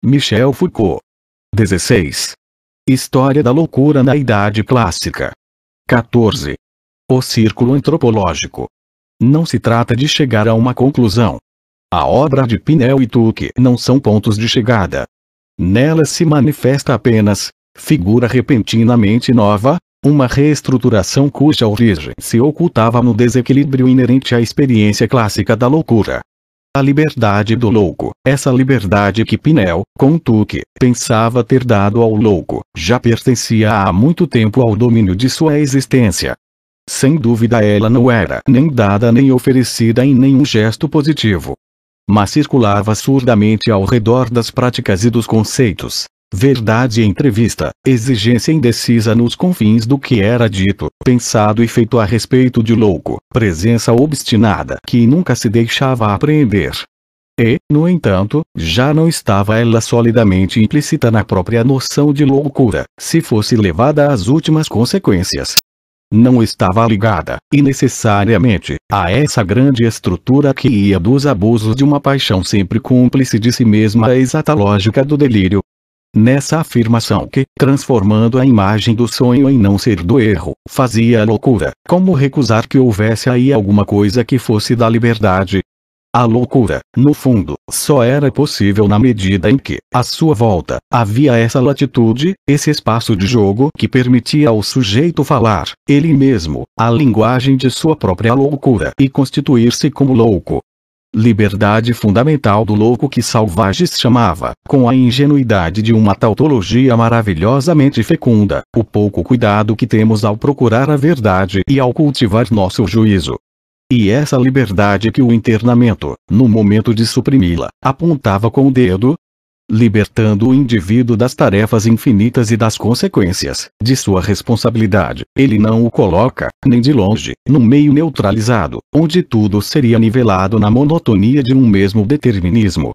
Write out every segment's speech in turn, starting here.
Michel Foucault. 16. História da loucura na Idade Clássica. 14. O círculo antropológico. Não se trata de chegar a uma conclusão. A obra de Pinel e Tuque não são pontos de chegada. Nela se manifesta apenas, figura repentinamente nova, uma reestruturação cuja origem se ocultava no desequilíbrio inerente à experiência clássica da loucura. A liberdade do louco, essa liberdade que Pinel, com Tuque, pensava ter dado ao louco, já pertencia há muito tempo ao domínio de sua existência. Sem dúvida ela não era nem dada nem oferecida em nenhum gesto positivo. Mas circulava surdamente ao redor das práticas e dos conceitos. Verdade entrevista, exigência indecisa nos confins do que era dito, pensado e feito a respeito de louco, presença obstinada que nunca se deixava apreender. E, no entanto, já não estava ela solidamente implícita na própria noção de loucura, se fosse levada às últimas consequências. Não estava ligada, necessariamente, a essa grande estrutura que ia dos abusos de uma paixão sempre cúmplice de si mesma à exata lógica do delírio. Nessa afirmação que, transformando a imagem do sonho em não ser do erro, fazia a loucura, como recusar que houvesse aí alguma coisa que fosse da liberdade? A loucura, no fundo, só era possível na medida em que, à sua volta, havia essa latitude, esse espaço de jogo que permitia ao sujeito falar, ele mesmo, a linguagem de sua própria loucura e constituir-se como louco. Liberdade fundamental do louco que Salvages chamava, com a ingenuidade de uma tautologia maravilhosamente fecunda, o pouco cuidado que temos ao procurar a verdade e ao cultivar nosso juízo. E essa liberdade que o internamento, no momento de suprimi-la, apontava com o dedo, libertando o indivíduo das tarefas infinitas e das consequências de sua responsabilidade, ele não o coloca, nem de longe, num meio neutralizado, onde tudo seria nivelado na monotonia de um mesmo determinismo.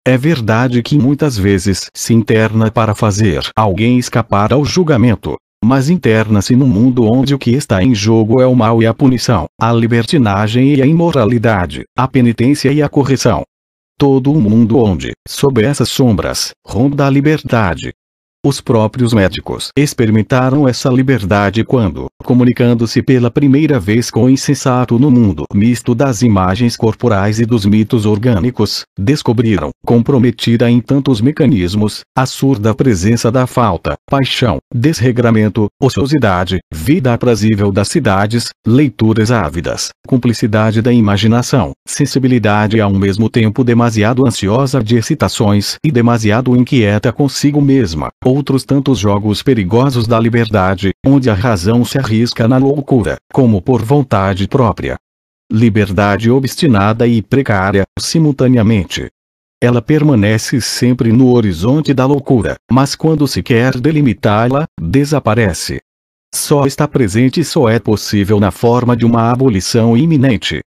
É verdade que muitas vezes se interna para fazer alguém escapar ao julgamento, mas interna-se num mundo onde o que está em jogo é o mal e a punição, a libertinagem e a imoralidade, a penitência e a correção. Todo um mundo onde, sob essas sombras, ronda a liberdade. Os próprios médicos experimentaram essa liberdade quando, comunicando-se pela primeira vez com o insensato no mundo misto das imagens corporais e dos mitos orgânicos, descobriram, comprometida em tantos mecanismos, a surda presença da falta, paixão, desregramento, ociosidade, vida aprazível das cidades, leituras ávidas, cumplicidade da imaginação, sensibilidade ao mesmo tempo demasiado ansiosa de excitações e demasiado inquieta consigo mesma. Outros tantos jogos perigosos da liberdade, onde a razão se arrisca na loucura, como por vontade própria. Liberdade obstinada e precária, simultaneamente. Ela permanece sempre no horizonte da loucura, mas quando se quer delimitá-la, desaparece. Só está presente e só é possível na forma de uma abolição iminente.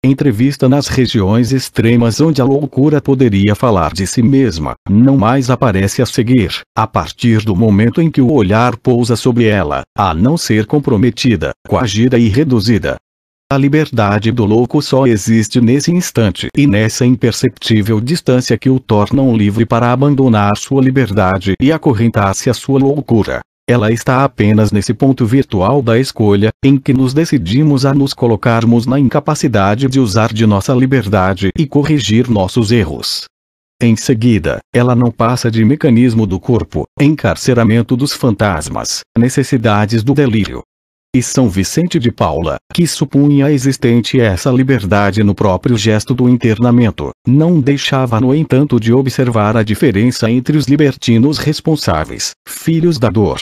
Entrevista nas regiões extremas onde a loucura poderia falar de si mesma, não mais aparece a seguir, a partir do momento em que o olhar pousa sobre ela, a não ser comprometida, coagida e reduzida. A liberdade do louco só existe nesse instante e nessa imperceptível distância que o tornam livre para abandonar sua liberdade e acorrentar-se à sua loucura. Ela está apenas nesse ponto virtual da escolha, em que nos decidimos a nos colocarmos na incapacidade de usar de nossa liberdade e corrigir nossos erros. Em seguida, ela não passa de mecanismo do corpo, encarceramento dos fantasmas, necessidades do delírio. E São Vicente de Paula, que supunha existente essa liberdade no próprio gesto do internamento, não deixava no entanto de observar a diferença entre os libertinos responsáveis, filhos da dor,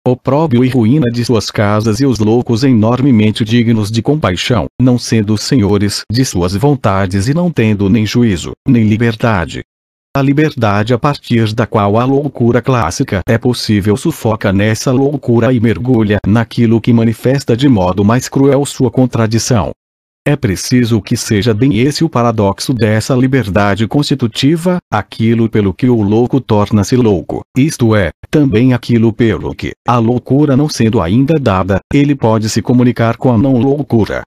opróbrio e ruína de suas casas e os loucos enormemente dignos de compaixão, não sendo senhores de suas vontades e não tendo nem juízo, nem liberdade. A liberdade a partir da qual a loucura clássica é possível sufoca nessa loucura e mergulha naquilo que manifesta de modo mais cruel sua contradição. É preciso que seja bem esse o paradoxo dessa liberdade constitutiva, aquilo pelo que o louco torna-se louco, isto é, também aquilo pelo que, a loucura não sendo ainda dada, ele pode se comunicar com a não loucura.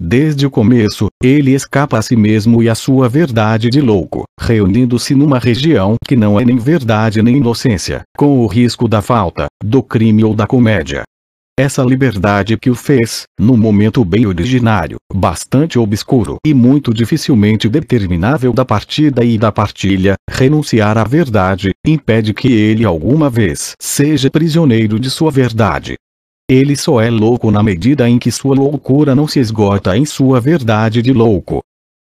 Desde o começo, ele escapa a si mesmo e a sua verdade de louco, reunindo-se numa região que não é nem verdade nem inocência, com o risco da falta, do crime ou da comédia. Essa liberdade que o fez, no momento bem originário, bastante obscuro e muito dificilmente determinável da partida e da partilha, renunciar à verdade, impede que ele alguma vez seja prisioneiro de sua verdade. Ele só é louco na medida em que sua loucura não se esgota em sua verdade de louco.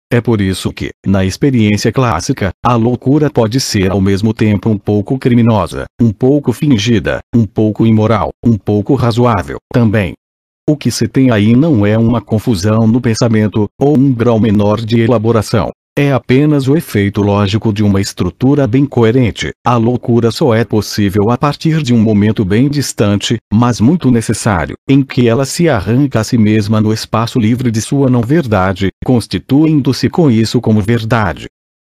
É por isso que, na experiência clássica, a loucura pode ser ao mesmo tempo um pouco criminosa, um pouco fingida, um pouco imoral, um pouco razoável, também. O que se tem aí não é uma confusão no pensamento, ou um grau menor de elaboração. É apenas o efeito lógico de uma estrutura bem coerente. A loucura só é possível a partir de um momento bem distante, mas muito necessário, em que ela se arranca a si mesma no espaço livre de sua não-verdade, constituindo-se com isso como verdade.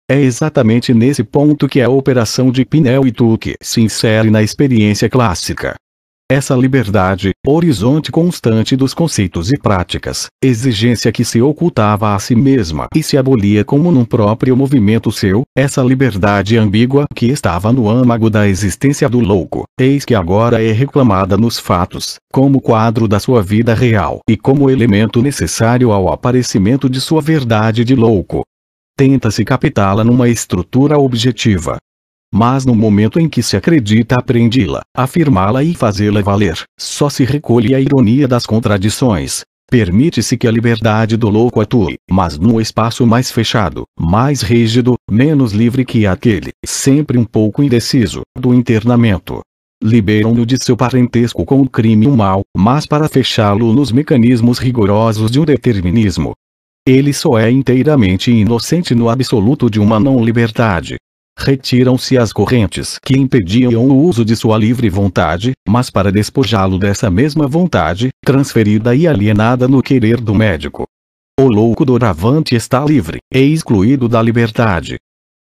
É exatamente nesse ponto que a operação de Pinel e Tuque se insere na experiência clássica. Essa liberdade, horizonte constante dos conceitos e práticas, exigência que se ocultava a si mesma e se abolia como num próprio movimento seu, essa liberdade ambígua que estava no âmago da existência do louco, eis que agora é reclamada nos fatos, como quadro da sua vida real e como elemento necessário ao aparecimento de sua verdade de louco. Tenta-se captá-la numa estrutura objetiva. Mas no momento em que se acredita aprendi-la, afirmá-la e fazê-la valer, só se recolhe a ironia das contradições. Permite-se que a liberdade do louco atue, mas num espaço mais fechado, mais rígido, menos livre que aquele, sempre um pouco indeciso, do internamento. Liberam-no de seu parentesco com o crime e o mal, mas para fechá-lo nos mecanismos rigorosos de um determinismo. Ele só é inteiramente inocente no absoluto de uma não-liberdade. Retiram-se as correntes que impediam o uso de sua livre vontade, mas para despojá-lo dessa mesma vontade, transferida e alienada no querer do médico. O louco doravante está livre, e excluído da liberdade.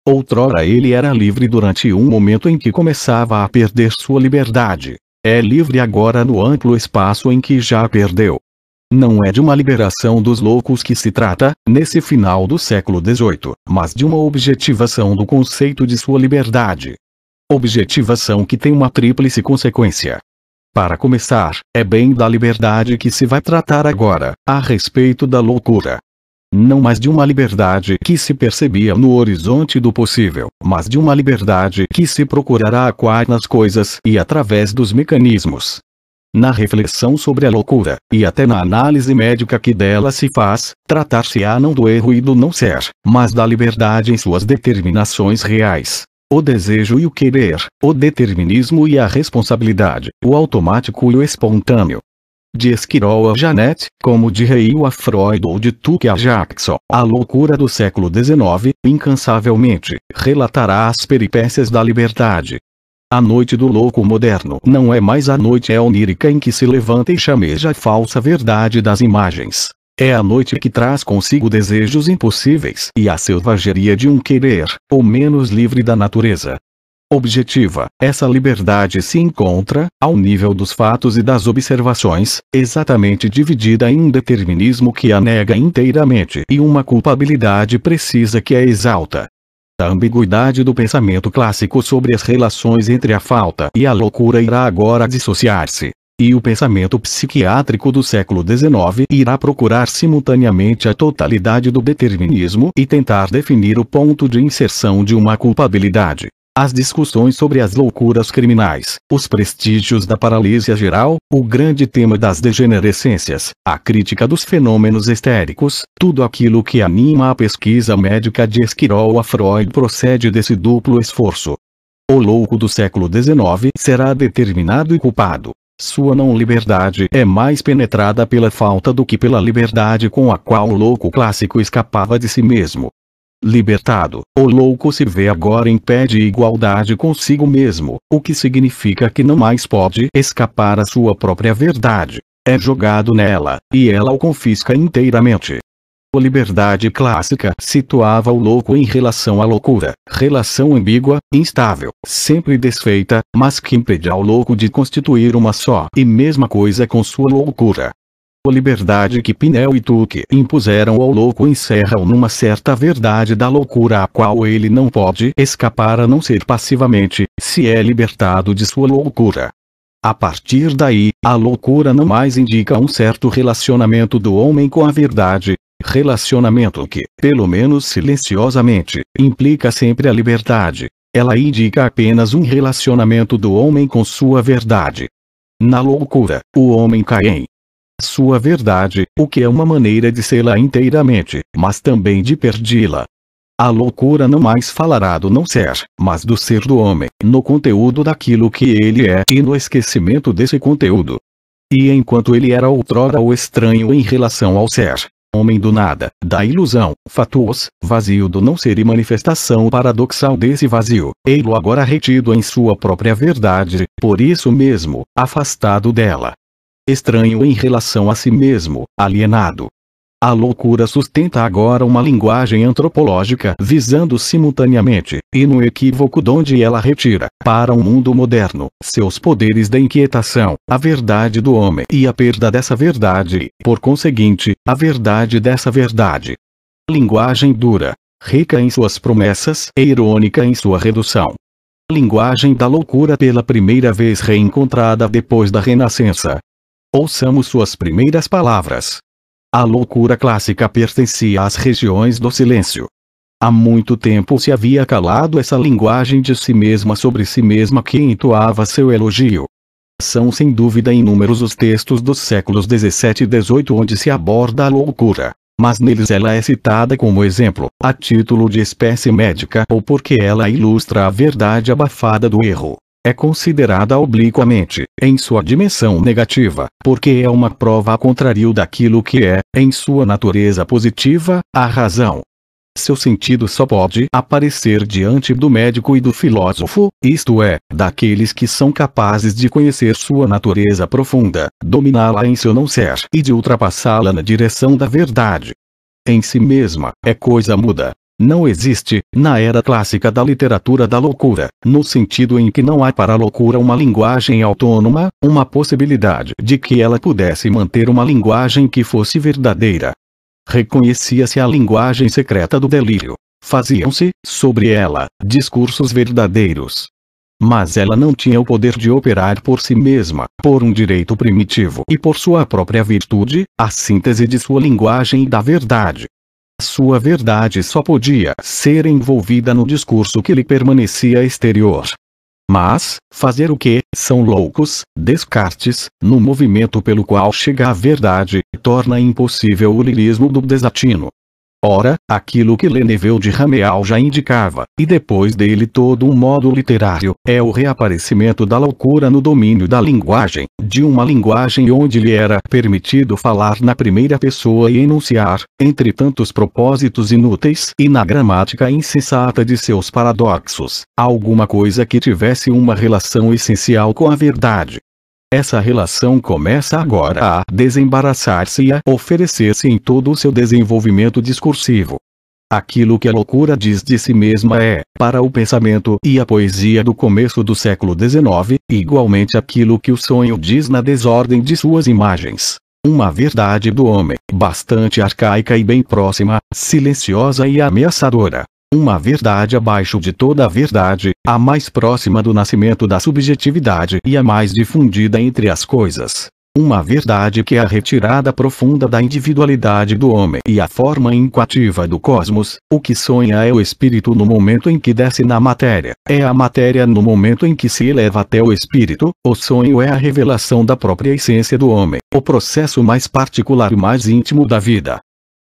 Outrora ele era livre durante um momento em que começava a perder sua liberdade. É livre agora no amplo espaço em que já a perdeu. Não é de uma liberação dos loucos que se trata, nesse final do século XVIII, mas de uma objetivação do conceito de sua liberdade. Objetivação que tem uma tríplice consequência. Para começar, é bem da liberdade que se vai tratar agora, a respeito da loucura. Não mais de uma liberdade que se percebia no horizonte do possível, mas de uma liberdade que se procurará aquar nas coisas e através dos mecanismos. Na reflexão sobre a loucura, e até na análise médica que dela se faz, tratar-se-á não do erro e do não ser, mas da liberdade em suas determinações reais. O desejo e o querer, o determinismo e a responsabilidade, o automático e o espontâneo. De Esquirol a Janet, como de Reil a Freud ou de Tuque a Jackson, a loucura do século XIX, incansavelmente, relatará as peripécias da liberdade. A noite do louco moderno não é mais a noite onírica em que se levanta e chameja a falsa verdade das imagens. É a noite que traz consigo desejos impossíveis e a selvageria de um querer, ou menos livre da natureza. Objetiva, essa liberdade se encontra, ao nível dos fatos e das observações, exatamente dividida em um determinismo que a nega inteiramente e uma culpabilidade precisa que a exalta. A ambiguidade do pensamento clássico sobre as relações entre a falta e a loucura irá agora dissociar-se. E o pensamento psiquiátrico do século XIX irá procurar simultaneamente a totalidade do determinismo e tentar definir o ponto de inserção de uma culpabilidade. As discussões sobre as loucuras criminais, os prestígios da paralisia geral, o grande tema das degenerescências, a crítica dos fenômenos histéricos, tudo aquilo que anima a pesquisa médica de Esquirol a Freud procede desse duplo esforço. O louco do século XIX será determinado e culpado. Sua não-liberdade é mais penetrada pela falta do que pela liberdade com a qual o louco clássico escapava de si mesmo. Libertado, o louco se vê agora em pé de igualdade consigo mesmo, o que significa que não mais pode escapar à sua própria verdade. É jogado nela, e ela o confisca inteiramente. A liberdade clássica situava o louco em relação à loucura, relação ambígua, instável, sempre desfeita, mas que impedia ao louco de constituir uma só e mesma coisa com sua loucura. A liberdade que Pinel e Tuque impuseram ao louco encerra-o numa certa verdade da loucura a qual ele não pode escapar a não ser passivamente, se é libertado de sua loucura. A partir daí, a loucura não mais indica um certo relacionamento do homem com a verdade, relacionamento que, pelo menos silenciosamente, implica sempre a liberdade. Ela indica apenas um relacionamento do homem com sua verdade. Na loucura, o homem cai em sua verdade, o que é uma maneira de sê-la inteiramente, mas também de perdi-la. A loucura não mais falará do não ser, mas do ser do homem, no conteúdo daquilo que ele é e no esquecimento desse conteúdo. E enquanto ele era outrora o estranho em relação ao ser, homem do nada, da ilusão, fatuous, vazio do não ser e manifestação paradoxal desse vazio, ele agora retido em sua própria verdade, por isso mesmo, afastado dela. Estranho em relação a si mesmo, alienado. A loucura sustenta agora uma linguagem antropológica visando simultaneamente, e no equívoco donde ela retira, para um mundo moderno, seus poderes da inquietação, a verdade do homem e a perda dessa verdade e, por conseguinte, a verdade dessa verdade. Linguagem dura, rica em suas promessas e irônica em sua redução. Linguagem da loucura pela primeira vez reencontrada depois da Renascença. Ouçamos suas primeiras palavras. A loucura clássica pertencia às regiões do silêncio. Há muito tempo se havia calado essa linguagem de si mesma sobre si mesma que entoava seu elogio. São sem dúvida inúmeros os textos dos séculos 17 e 18 onde se aborda a loucura, mas neles ela é citada como exemplo, a título de espécie médica ou porque ela ilustra a verdade abafada do erro. É considerada obliquamente, em sua dimensão negativa, porque é uma prova a contrário daquilo que é, em sua natureza positiva, a razão. Seu sentido só pode aparecer diante do médico e do filósofo, isto é, daqueles que são capazes de conhecer sua natureza profunda, dominá-la em seu não ser e de ultrapassá-la na direção da verdade. Em si mesma, é coisa muda. Não existe, na era clássica da literatura da loucura, no sentido em que não há para a loucura uma linguagem autônoma, uma possibilidade de que ela pudesse manter uma linguagem que fosse verdadeira. Reconhecia-se a linguagem secreta do delírio. Faziam-se, sobre ela, discursos verdadeiros. Mas ela não tinha o poder de operar por si mesma, por um direito primitivo e por sua própria virtude, a síntese de sua linguagem e da verdade. Sua verdade só podia ser envolvida no discurso que lhe permanecia exterior. Mas, fazer o que, são loucos, Descartes, no movimento pelo qual chega a verdade, torna impossível o lirismo do desatino. Ora, aquilo que Leneveu de Rameau já indicava, e depois dele todo um modo literário, é o reaparecimento da loucura no domínio da linguagem, de uma linguagem onde lhe era permitido falar na primeira pessoa e enunciar, entre tantos propósitos inúteis e na gramática insensata de seus paradoxos, alguma coisa que tivesse uma relação essencial com a verdade. Essa relação começa agora a desembaraçar-se e a oferecer-se em todo o seu desenvolvimento discursivo. Aquilo que a loucura diz de si mesma é, para o pensamento e a poesia do começo do século XIX, igualmente aquilo que o sonho diz na desordem de suas imagens. Uma verdade do homem, bastante arcaica e bem próxima, silenciosa e ameaçadora. Uma verdade abaixo de toda a verdade, a mais próxima do nascimento da subjetividade e a mais difundida entre as coisas. Uma verdade que é a retirada profunda da individualidade do homem e a forma incoativa do cosmos. O que sonha é o espírito no momento em que desce na matéria, é a matéria no momento em que se eleva até o espírito. O sonho é a revelação da própria essência do homem, o processo mais particular e mais íntimo da vida.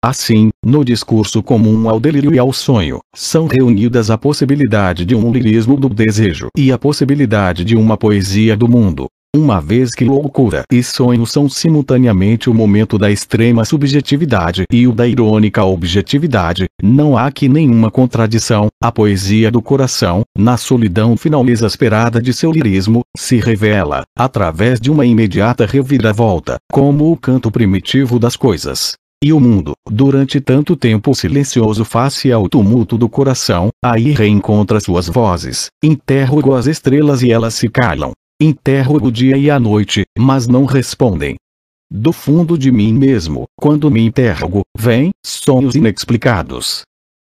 Assim, no discurso comum ao delírio e ao sonho, são reunidas a possibilidade de um lirismo do desejo e a possibilidade de uma poesia do mundo. Uma vez que loucura e sonho são simultaneamente o momento da extrema subjetividade e o da irônica objetividade, não há aqui nenhuma contradição. A poesia do coração, na solidão final exasperada de seu lirismo, se revela, através de uma imediata reviravolta, como o canto primitivo das coisas. E o mundo, durante tanto tempo silencioso face ao tumulto do coração, aí reencontra suas vozes. Interrogo as estrelas e elas se calam. Interrogo o dia e a noite, mas não respondem. Do fundo de mim mesmo, quando me interrogo, vêm sonhos inexplicados.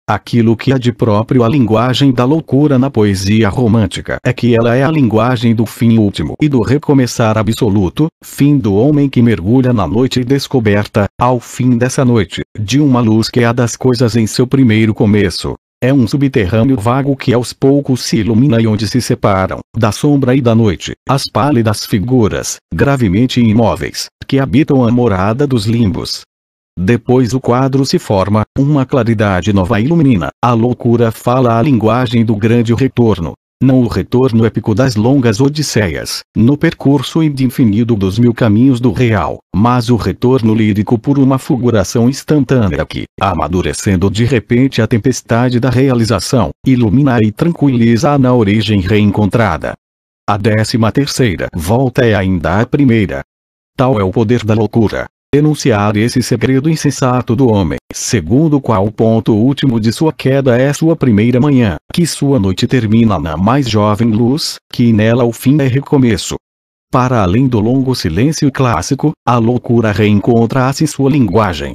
Aquilo que há de próprio a linguagem da loucura na poesia romântica é que ela é a linguagem do fim último e do recomeçar absoluto, fim do homem que mergulha na noite e descoberta, ao fim dessa noite, de uma luz que é a das coisas em seu primeiro começo. É um subterrâneo vago que aos poucos se ilumina e onde se separam, da sombra e da noite, as pálidas figuras, gravemente imóveis, que habitam a morada dos limbos. Depois o quadro se forma, uma claridade nova ilumina, a loucura fala a linguagem do grande retorno. Não o retorno épico das longas odisseias, no percurso indefinido dos 1000 caminhos do real, mas o retorno lírico por uma fulguração instantânea que, amadurecendo de repente a tempestade da realização, ilumina e tranquiliza-a na origem reencontrada. A 13ª volta é ainda a primeira. Tal é o poder da loucura. Enunciar esse segredo insensato do homem, segundo o qual o ponto último de sua queda é sua primeira manhã, que sua noite termina na mais jovem luz, que nela o fim é recomeço. Para além do longo silêncio clássico, a loucura reencontra-se sua linguagem.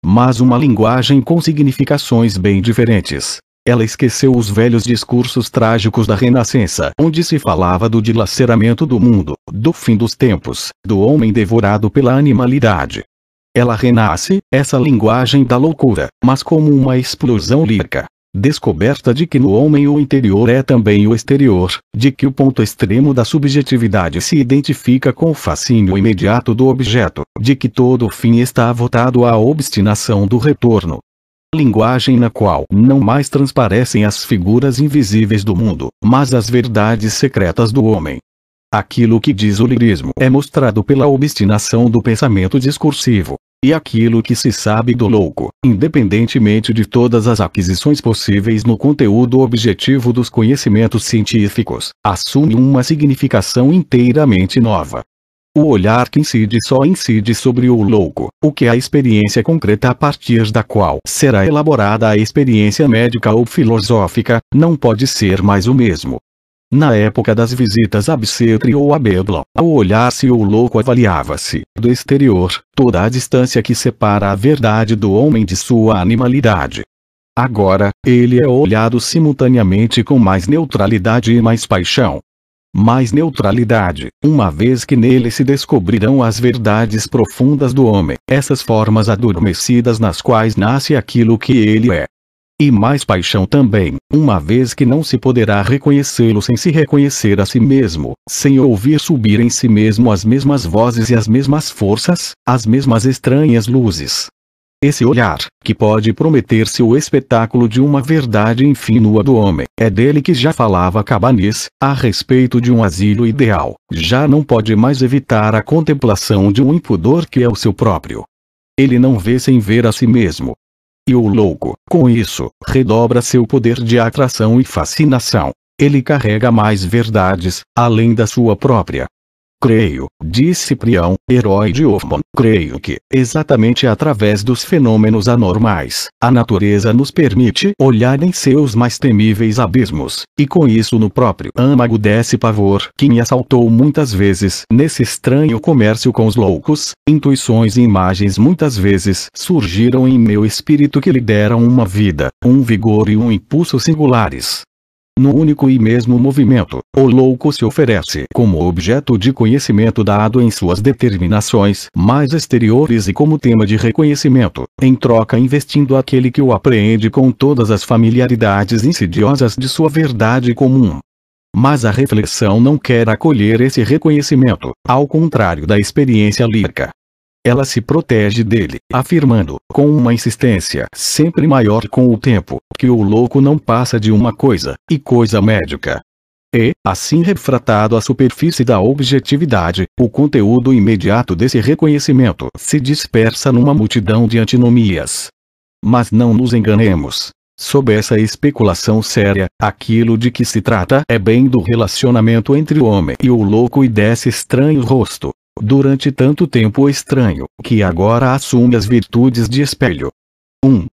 Mas uma linguagem com significações bem diferentes. Ela esqueceu os velhos discursos trágicos da Renascença, onde se falava do dilaceramento do mundo, do fim dos tempos, do homem devorado pela animalidade. Ela renasce, essa linguagem da loucura, mas como uma explosão lírica. Descoberta de que no homem o interior é também o exterior, de que o ponto extremo da subjetividade se identifica com o fascínio imediato do objeto, de que todo o fim está voltado à obstinação do retorno. Linguagem na qual não mais transparecem as figuras invisíveis do mundo, mas as verdades secretas do homem. Aquilo que diz o lirismo é mostrado pela obstinação do pensamento discursivo. E aquilo que se sabe do louco, independentemente de todas as aquisições possíveis no conteúdo objetivo dos conhecimentos científicos, assume uma significação inteiramente nova. O olhar que só incide sobre o louco, o que é a experiência concreta a partir da qual será elaborada a experiência médica ou filosófica, não pode ser mais o mesmo. Na época das visitas a Bicêtre ou a Bédla, ao olhar-se o louco avaliava-se, do exterior, toda a distância que separa a verdade do homem de sua animalidade. Agora, ele é olhado simultaneamente com mais neutralidade e mais paixão. Mais neutralidade, uma vez que nele se descobrirão as verdades profundas do homem, essas formas adormecidas nas quais nasce aquilo que ele é. E mais paixão também, uma vez que não se poderá reconhecê-lo sem se reconhecer a si mesmo, sem ouvir subir em si mesmo as mesmas vozes e as mesmas forças, as mesmas estranhas luzes. Esse olhar, que pode prometer-se o espetáculo de uma verdade infínua do homem, é dele que já falava Cabanis, a respeito de um asilo ideal, já não pode mais evitar a contemplação de um impudor que é o seu próprio. Ele não vê sem ver a si mesmo. E o louco, com isso, redobra seu poder de atração e fascinação. Ele carrega mais verdades, além da sua própria. Creio, disse Ciprião, herói de Hoffmann, creio que, exatamente através dos fenômenos anormais, a natureza nos permite olhar em seus mais temíveis abismos, e com isso no próprio âmago desse pavor que me assaltou muitas vezes nesse estranho comércio com os loucos, intuições e imagens muitas vezes surgiram em meu espírito que lhe deram uma vida, um vigor e um impulso singulares. No único e mesmo movimento, o louco se oferece como objeto de conhecimento dado em suas determinações mais exteriores e como tema de reconhecimento, em troca investindo aquele que o apreende com todas as familiaridades insidiosas de sua verdade comum. Mas a reflexão não quer acolher esse reconhecimento, ao contrário da experiência lírica. Ela se protege dele, afirmando, com uma insistência sempre maior com o tempo, que o louco não passa de uma coisa, e coisa médica. E, assim refratado à superfície da objetividade, o conteúdo imediato desse reconhecimento se dispersa numa multidão de antinomias. Mas não nos enganemos. Sob essa especulação séria, aquilo de que se trata é bem do relacionamento entre o homem e o louco e desse estranho rosto. Durante tanto tempo estranho, que agora assume as virtudes de espelho. 1.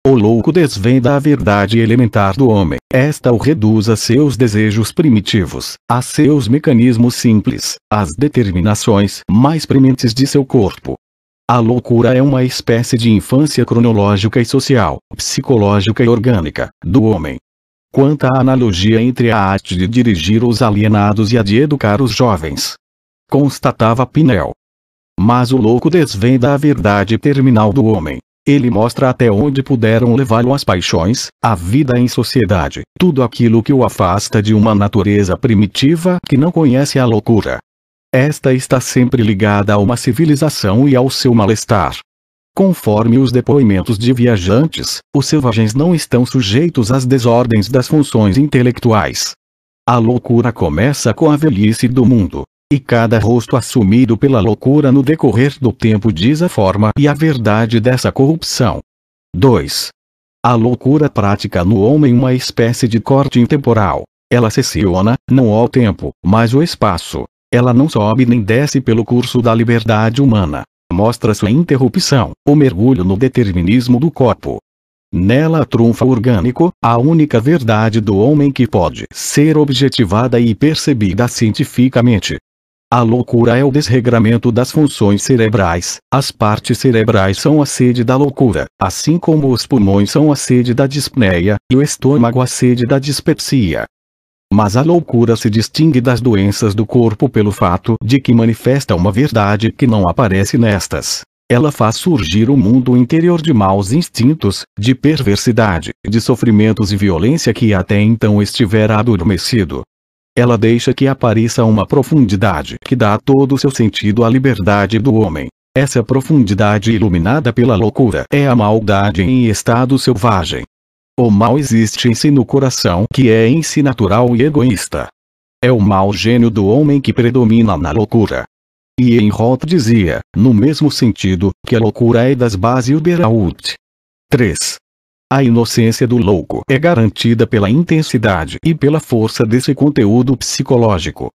O louco desvenda a verdade elementar do homem. Esta o reduz a seus desejos primitivos, a seus mecanismos simples, às determinações mais prementes de seu corpo. A loucura é uma espécie de infância cronológica e social, psicológica e orgânica, do homem. Quanta analogia entre a arte de dirigir os alienados e a de educar os jovens! Constatava Pinel. Mas o louco desvenda a verdade terminal do homem. Ele mostra até onde puderam levá-lo as paixões, a vida em sociedade, tudo aquilo que o afasta de uma natureza primitiva que não conhece a loucura. Esta está sempre ligada a uma civilização e ao seu mal-estar. Conforme os depoimentos de viajantes, os selvagens não estão sujeitos às desordens das funções intelectuais. A loucura começa com a velhice do mundo. E cada rosto assumido pela loucura no decorrer do tempo diz a forma e a verdade dessa corrupção. 2. A loucura pratica no homem uma espécie de corte intemporal. Ela cessiona, não ao tempo, mas o espaço. Ela não sobe nem desce pelo curso da liberdade humana. Mostra sua interrupção, o mergulho no determinismo do corpo. Nela trunfa o orgânico, a única verdade do homem que pode ser objetivada e percebida cientificamente. A loucura é o desregramento das funções cerebrais. As partes cerebrais são a sede da loucura, assim como os pulmões são a sede da dispneia, e o estômago a sede da dispepsia. Mas a loucura se distingue das doenças do corpo pelo fato de que manifesta uma verdade que não aparece nestas. Ela faz surgir um mundo interior de maus instintos, de perversidade, de sofrimentos e violência que até então estivera adormecido. Ela deixa que apareça uma profundidade que dá todo o seu sentido à liberdade do homem. Essa profundidade iluminada pela loucura é a maldade em estado selvagem. O mal existe em si no coração que é em si natural e egoísta. É o mau gênio do homem que predomina na loucura. E Enroth dizia, no mesmo sentido, que a loucura é das bases Überhaupt. 3. A inocência do louco é garantida pela intensidade e pela força desse conteúdo psicológico.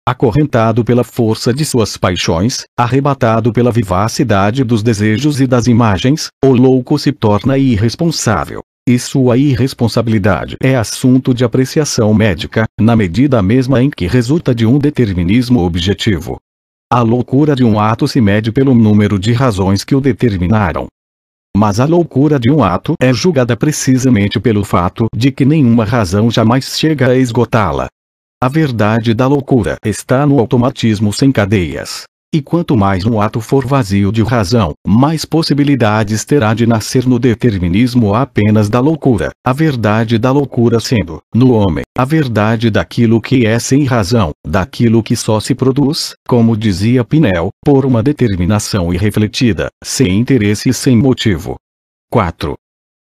Acorrentado pela força de suas paixões, arrebatado pela vivacidade dos desejos e das imagens, o louco se torna irresponsável. E sua irresponsabilidade é assunto de apreciação médica, na medida mesma em que resulta de um determinismo objetivo. A loucura de um ato se mede pelo número de razões que o determinaram. Mas a loucura de um ato é julgada precisamente pelo fato de que nenhuma razão jamais chega a esgotá-la. A verdade da loucura está no automatismo sem cadeias. E quanto mais um ato for vazio de razão, mais possibilidades terá de nascer no determinismo apenas da loucura. A verdade da loucura sendo, no homem, a verdade daquilo que é sem razão, daquilo que só se produz, como dizia Pinel, por uma determinação irrefletida, sem interesse e sem motivo. 4.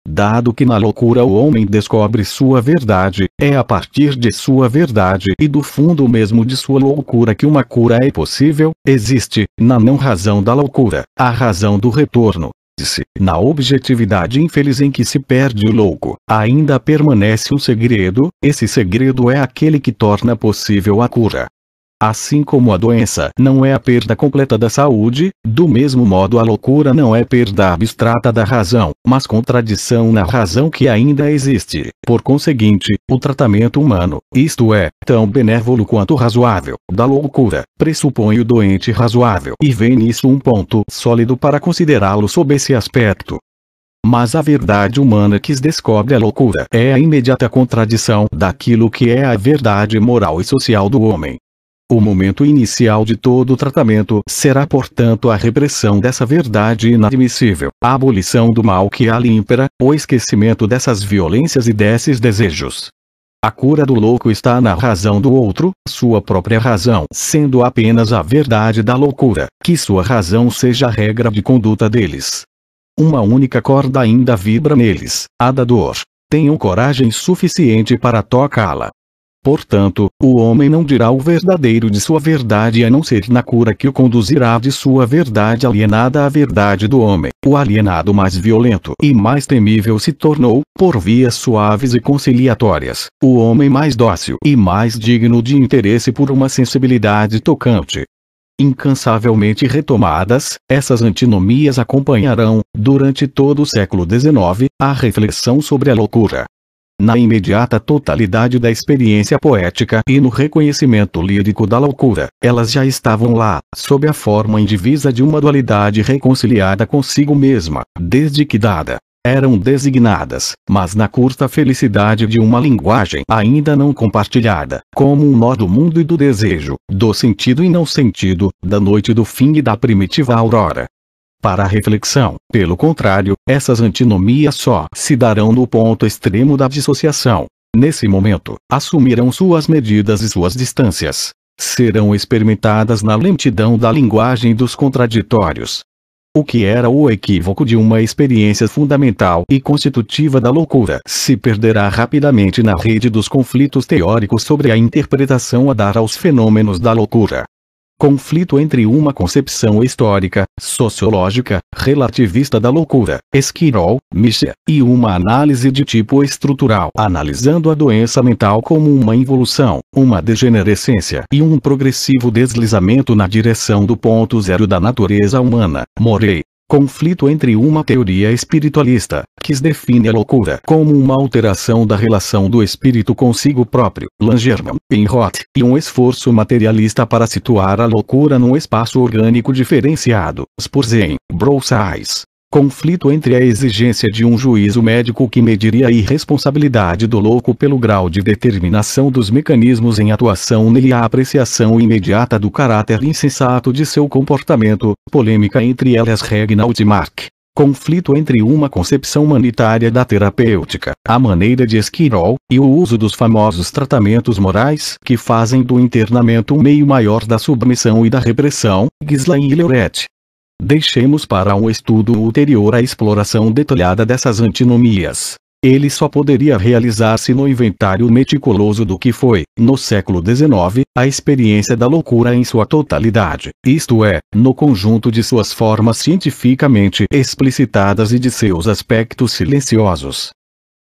Dado que na loucura o homem descobre sua verdade, é a partir de sua verdade e do fundo mesmo de sua loucura que uma cura é possível. Existe, na não-razão da loucura, a razão do retorno. Na objetividade infeliz em que se perde o louco, ainda permanece um segredo. Esse segredo é aquele que torna possível a cura. Assim como a doença não é a perda completa da saúde, do mesmo modo a loucura não é perda abstrata da razão, mas contradição na razão que ainda existe. Por conseguinte, o tratamento humano, isto é, tão benévolo quanto razoável, da loucura, pressupõe o doente razoável e vê nisso um ponto sólido para considerá-lo sob esse aspecto. Mas a verdade humana que descobre a loucura é a imediata contradição daquilo que é a verdade moral e social do homem. O momento inicial de todo o tratamento será portanto a repressão dessa verdade inadmissível, a abolição do mal que ali impera, o esquecimento dessas violências e desses desejos. A cura do louco está na razão do outro, sua própria razão sendo apenas a verdade da loucura, que sua razão seja a regra de conduta deles. Uma única corda ainda vibra neles, a da dor. Tenham coragem suficiente para tocá-la. Portanto, o homem não dirá o verdadeiro de sua verdade a não ser na cura que o conduzirá de sua verdade alienada à verdade do homem. O alienado mais violento e mais temível se tornou, por vias suaves e conciliatórias, o homem mais dócil e mais digno de interesse por uma sensibilidade tocante. Incansavelmente retomadas, essas antinomias acompanharão, durante todo o século XIX, a reflexão sobre a loucura. Na imediata totalidade da experiência poética e no reconhecimento lírico da loucura, elas já estavam lá, sob a forma indivisa de uma dualidade reconciliada consigo mesma, desde que dada. Eram designadas, mas na curta felicidade de uma linguagem ainda não compartilhada, como um nó do mundo e do desejo, do sentido e não sentido, da noite do fim e da primitiva aurora. Para a reflexão, pelo contrário, essas antinomias só se darão no ponto extremo da dissociação. Nesse momento, assumirão suas medidas e suas distâncias. Serão experimentadas na lentidão da linguagem dos contraditórios. O que era o equívoco de uma experiência fundamental e constitutiva da loucura se perderá rapidamente na rede dos conflitos teóricos sobre a interpretação a dar aos fenômenos da loucura. Conflito entre uma concepção histórica, sociológica, relativista da loucura, Esquirol, Michel, e uma análise de tipo estrutural, analisando a doença mental como uma involução, uma degenerescência e um progressivo deslizamento na direção do ponto zero da natureza humana, Morey. Conflito entre uma teoria espiritualista, que define a loucura como uma alteração da relação do espírito consigo próprio, Langerman, Pinrot, e um esforço materialista para situar a loucura num espaço orgânico diferenciado, Spurzheim, Broussais. Conflito entre a exigência de um juízo médico que mediria a irresponsabilidade do louco pelo grau de determinação dos mecanismos em atuação nele e a apreciação imediata do caráter insensato de seu comportamento, polêmica entre elas Regnault e Mark. Conflito entre uma concepção humanitária da terapêutica, a maneira de Esquirol, e o uso dos famosos tratamentos morais que fazem do internamento um meio maior da submissão e da repressão, Ghislain e Leuret. Deixemos para um estudo ulterior a exploração detalhada dessas antinomias. Ele só poderia realizar-se no inventário meticuloso do que foi, no século XIX, a experiência da loucura em sua totalidade, isto é, no conjunto de suas formas cientificamente explicitadas e de seus aspectos silenciosos.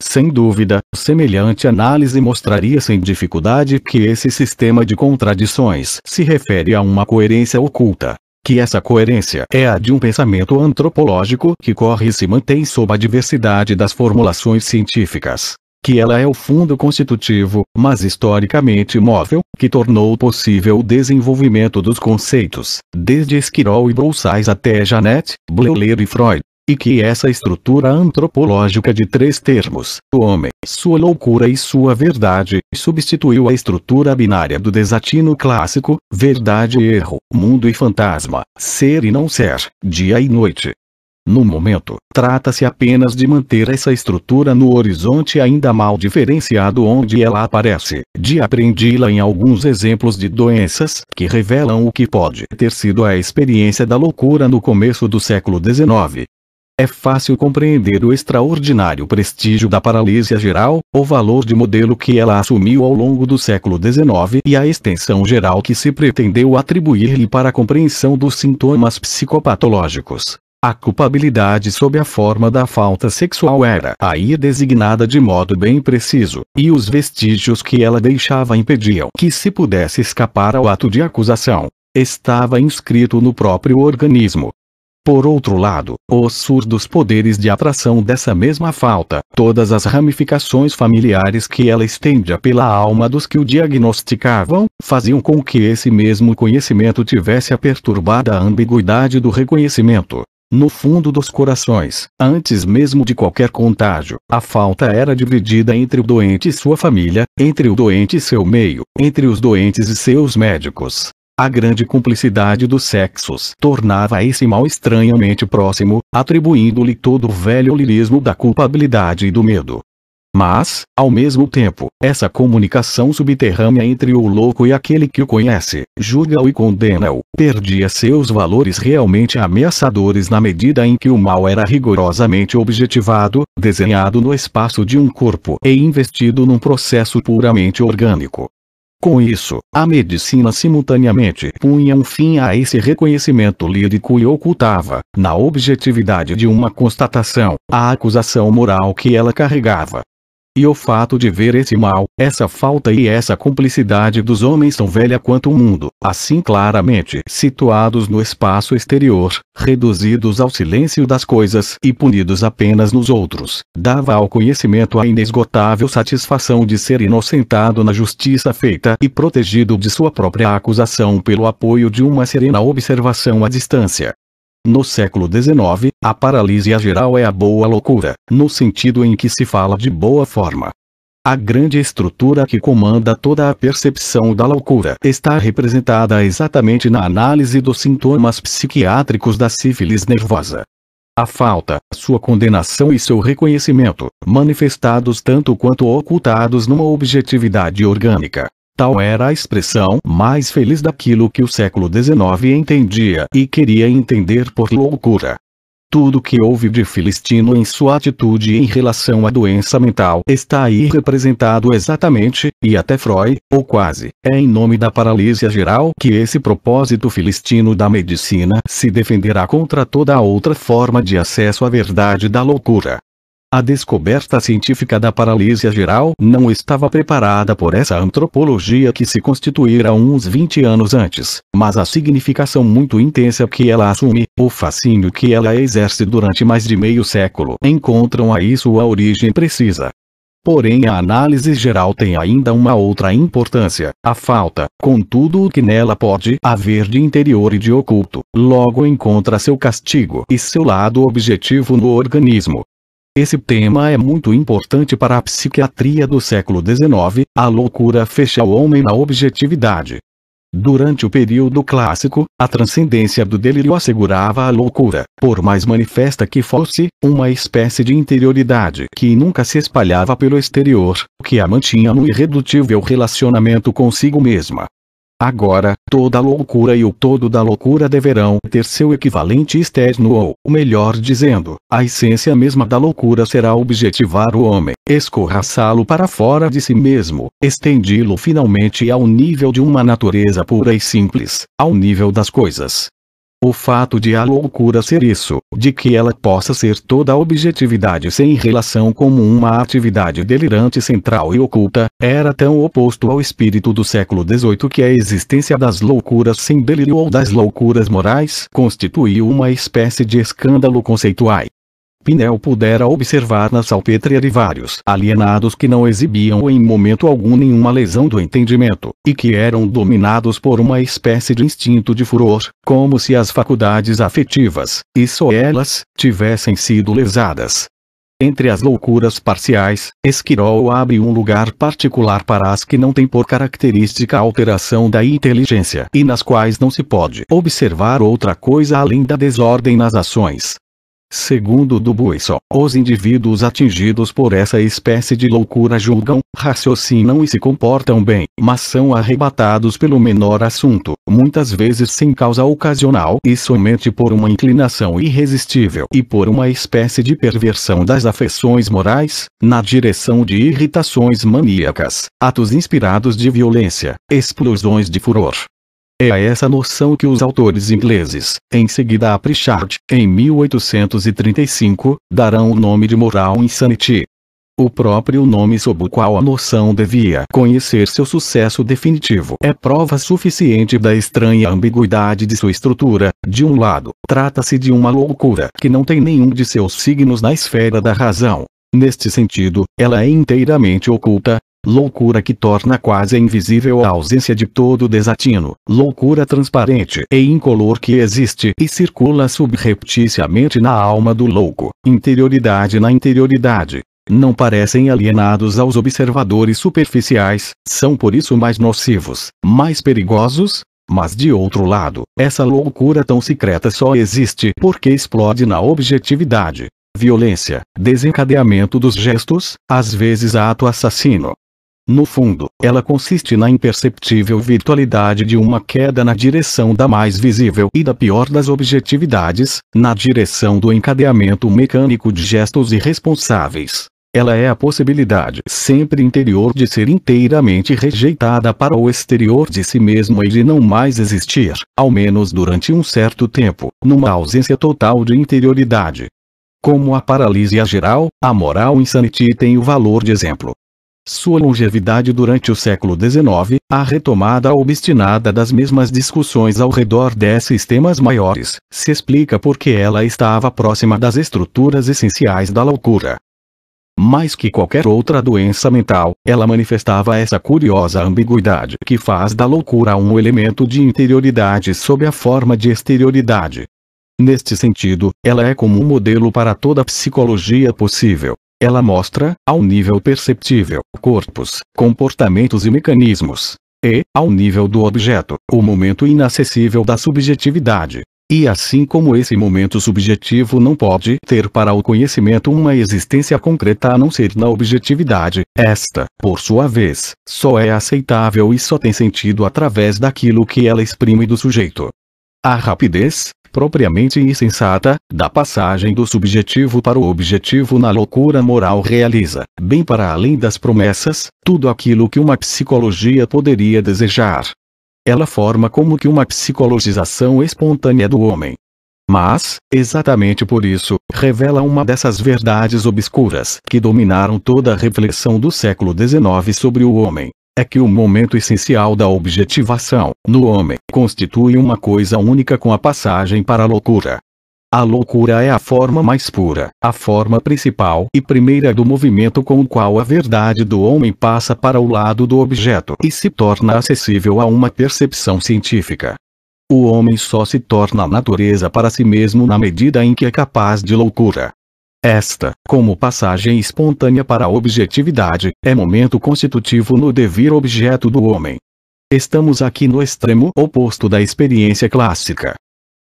Sem dúvida, semelhante análise mostraria sem dificuldade que esse sistema de contradições se refere a uma coerência oculta. Que essa coerência é a de um pensamento antropológico que corre e se mantém sob a diversidade das formulações científicas. Que ela é o fundo constitutivo, mas historicamente móvel, que tornou possível o desenvolvimento dos conceitos, desde Esquirol e Broussais até Janet, Bleuler e Freud. E que essa estrutura antropológica de três termos, o homem, sua loucura e sua verdade, substituiu a estrutura binária do desatino clássico, verdade e erro, mundo e fantasma, ser e não ser, dia e noite. No momento, trata-se apenas de manter essa estrutura no horizonte ainda mal diferenciado onde ela aparece, de aprendi-la em alguns exemplos de doenças, que revelam o que pode ter sido a experiência da loucura no começo do século XIX. É fácil compreender o extraordinário prestígio da paralisia geral, o valor de modelo que ela assumiu ao longo do século XIX e a extensão geral que se pretendeu atribuir-lhe para a compreensão dos sintomas psicopatológicos. A culpabilidade sob a forma da falta sexual era aí designada de modo bem preciso, e os vestígios que ela deixava impediam que se pudesse escapar ao ato de acusação. Estava inscrito no próprio organismo. Por outro lado, os surdos poderes de atração dessa mesma falta, todas as ramificações familiares que ela estendia pela alma dos que o diagnosticavam, faziam com que esse mesmo conhecimento tivesse a perturbada ambiguidade do reconhecimento. No fundo dos corações, antes mesmo de qualquer contágio, a falta era dividida entre o doente e sua família, entre o doente e seu meio, entre os doentes e seus médicos. A grande cumplicidade dos sexos tornava esse mal estranhamente próximo, atribuindo-lhe todo o velho lirismo da culpabilidade e do medo. Mas, ao mesmo tempo, essa comunicação subterrânea entre o louco e aquele que o conhece, julga-o e condena-o, perdia seus valores realmente ameaçadores na medida em que o mal era rigorosamente objetivado, desenhado no espaço de um corpo e investido num processo puramente orgânico. Com isso, a medicina simultaneamente punha um fim a esse reconhecimento lírico e ocultava, na objetividade de uma constatação, a acusação moral que ela carregava. E o fato de ver esse mal, essa falta e essa cumplicidade dos homens tão velha quanto o mundo, assim claramente situados no espaço exterior, reduzidos ao silêncio das coisas e punidos apenas nos outros, dava ao conhecimento a inesgotável satisfação de ser inocentado na justiça feita e protegido de sua própria acusação pelo apoio de uma serena observação à distância. No século XIX, a paralisia geral é a boa loucura, no sentido em que se fala de boa forma. A grande estrutura que comanda toda a percepção da loucura está representada exatamente na análise dos sintomas psiquiátricos da sífilis nervosa. A falta, sua condenação e seu reconhecimento, manifestados tanto quanto ocultados numa objetividade orgânica. Tal era a expressão mais feliz daquilo que o século XIX entendia e queria entender por loucura. Tudo que houve de filistino em sua atitude em relação à doença mental está aí representado exatamente, e até Freud, ou quase, é em nome da paralisia geral que esse propósito filistino da medicina se defenderá contra toda a outra forma de acesso à verdade da loucura. A descoberta científica da paralisia geral não estava preparada por essa antropologia que se constituíra uns 20 anos antes, mas a significação muito intensa que ela assume, o fascínio que ela exerce durante mais de meio século, encontram aí sua origem precisa. Porém a análise geral tem ainda uma outra importância, a falta, com tudo o que nela pode haver de interior e de oculto, logo encontra seu castigo e seu lado objetivo no organismo. Esse tema é muito importante para a psiquiatria do século XIX, a loucura fecha o homem na objetividade. Durante o período clássico, a transcendência do delírio assegurava a loucura, por mais manifesta que fosse, uma espécie de interioridade que nunca se espalhava pelo exterior, que a mantinha no irredutível relacionamento consigo mesma. Agora, toda a loucura e o todo da loucura deverão ter seu equivalente externo ou, melhor dizendo, a essência mesma da loucura será objetivar o homem, escorraçá-lo para fora de si mesmo, estendi-lo finalmente ao nível de uma natureza pura e simples, ao nível das coisas. O fato de a loucura ser isso, de que ela possa ser toda a objetividade sem relação como uma atividade delirante central e oculta, era tão oposto ao espírito do século XVIII que a existência das loucuras sem delírio ou das loucuras morais constituiu uma espécie de escândalo conceitual. Pinel pudera observar na salpêtria vários alienados que não exibiam em momento algum nenhuma lesão do entendimento, e que eram dominados por uma espécie de instinto de furor, como se as faculdades afetivas, e só elas, tivessem sido lesadas. Entre as loucuras parciais, Esquirol abre um lugar particular para as que não têm por característica a alteração da inteligência e nas quais não se pode observar outra coisa além da desordem nas ações. Segundo Dubuisson, os indivíduos atingidos por essa espécie de loucura julgam, raciocinam e se comportam bem, mas são arrebatados pelo menor assunto, muitas vezes sem causa ocasional e somente por uma inclinação irresistível e por uma espécie de perversão das afeições morais, na direção de irritações maníacas, atos inspirados de violência, explosões de furor. É a essa noção que os autores ingleses, em seguida a Pritchard, em 1835, darão o nome de moral insanity. O próprio nome sob o qual a noção devia conhecer seu sucesso definitivo é prova suficiente da estranha ambiguidade de sua estrutura. De um lado, trata-se de uma loucura que não tem nenhum de seus signos na esfera da razão. Neste sentido, ela é inteiramente oculta. Loucura que torna quase invisível a ausência de todo desatino, loucura transparente e incolor que existe e circula subrepticiamente na alma do louco, interioridade na interioridade. Não parecem alienados aos observadores superficiais, são por isso mais nocivos, mais perigosos. Mas de outro lado, essa loucura tão secreta só existe porque explode na objetividade. Violência, desencadeamento dos gestos, às vezes ato assassino. No fundo, ela consiste na imperceptível virtualidade de uma queda na direção da mais visível e da pior das objetividades, na direção do encadeamento mecânico de gestos irresponsáveis. Ela é a possibilidade sempre interior de ser inteiramente rejeitada para o exterior de si mesma e de não mais existir, ao menos durante um certo tempo, numa ausência total de interioridade. Como a paralisia geral, a moral insanity tem o valor de exemplo. Sua longevidade durante o século XIX, a retomada obstinada das mesmas discussões ao redor desses temas maiores, se explica porque ela estava próxima das estruturas essenciais da loucura. Mais que qualquer outra doença mental, ela manifestava essa curiosa ambiguidade que faz da loucura um elemento de interioridade sob a forma de exterioridade. Neste sentido, ela é como um modelo para toda a psicologia possível. Ela mostra, ao nível perceptível, corpos, comportamentos e mecanismos. E, ao nível do objeto, o momento inacessível da subjetividade. E assim como esse momento subjetivo não pode ter para o conhecimento uma existência concreta a não ser na objetividade, esta, por sua vez, só é aceitável e só tem sentido através daquilo que ela exprime do sujeito. A rapidez, propriamente insensata, da passagem do subjetivo para o objetivo na loucura moral realiza, bem para além das promessas, tudo aquilo que uma psicologia poderia desejar. Ela forma como que uma psicologização espontânea do homem. Mas, exatamente por isso, revela uma dessas verdades obscuras que dominaram toda a reflexão do século XIX sobre o homem. É que o momento essencial da objetivação, no homem, constitui uma coisa única com a passagem para a loucura. A loucura é a forma mais pura, a forma principal e primeira do movimento com o qual a verdade do homem passa para o lado do objeto e se torna acessível a uma percepção científica. O homem só se torna natureza para si mesmo na medida em que é capaz de loucura. Esta, como passagem espontânea para a objetividade, é momento constitutivo no devir objeto do homem. Estamos aqui no extremo oposto da experiência clássica.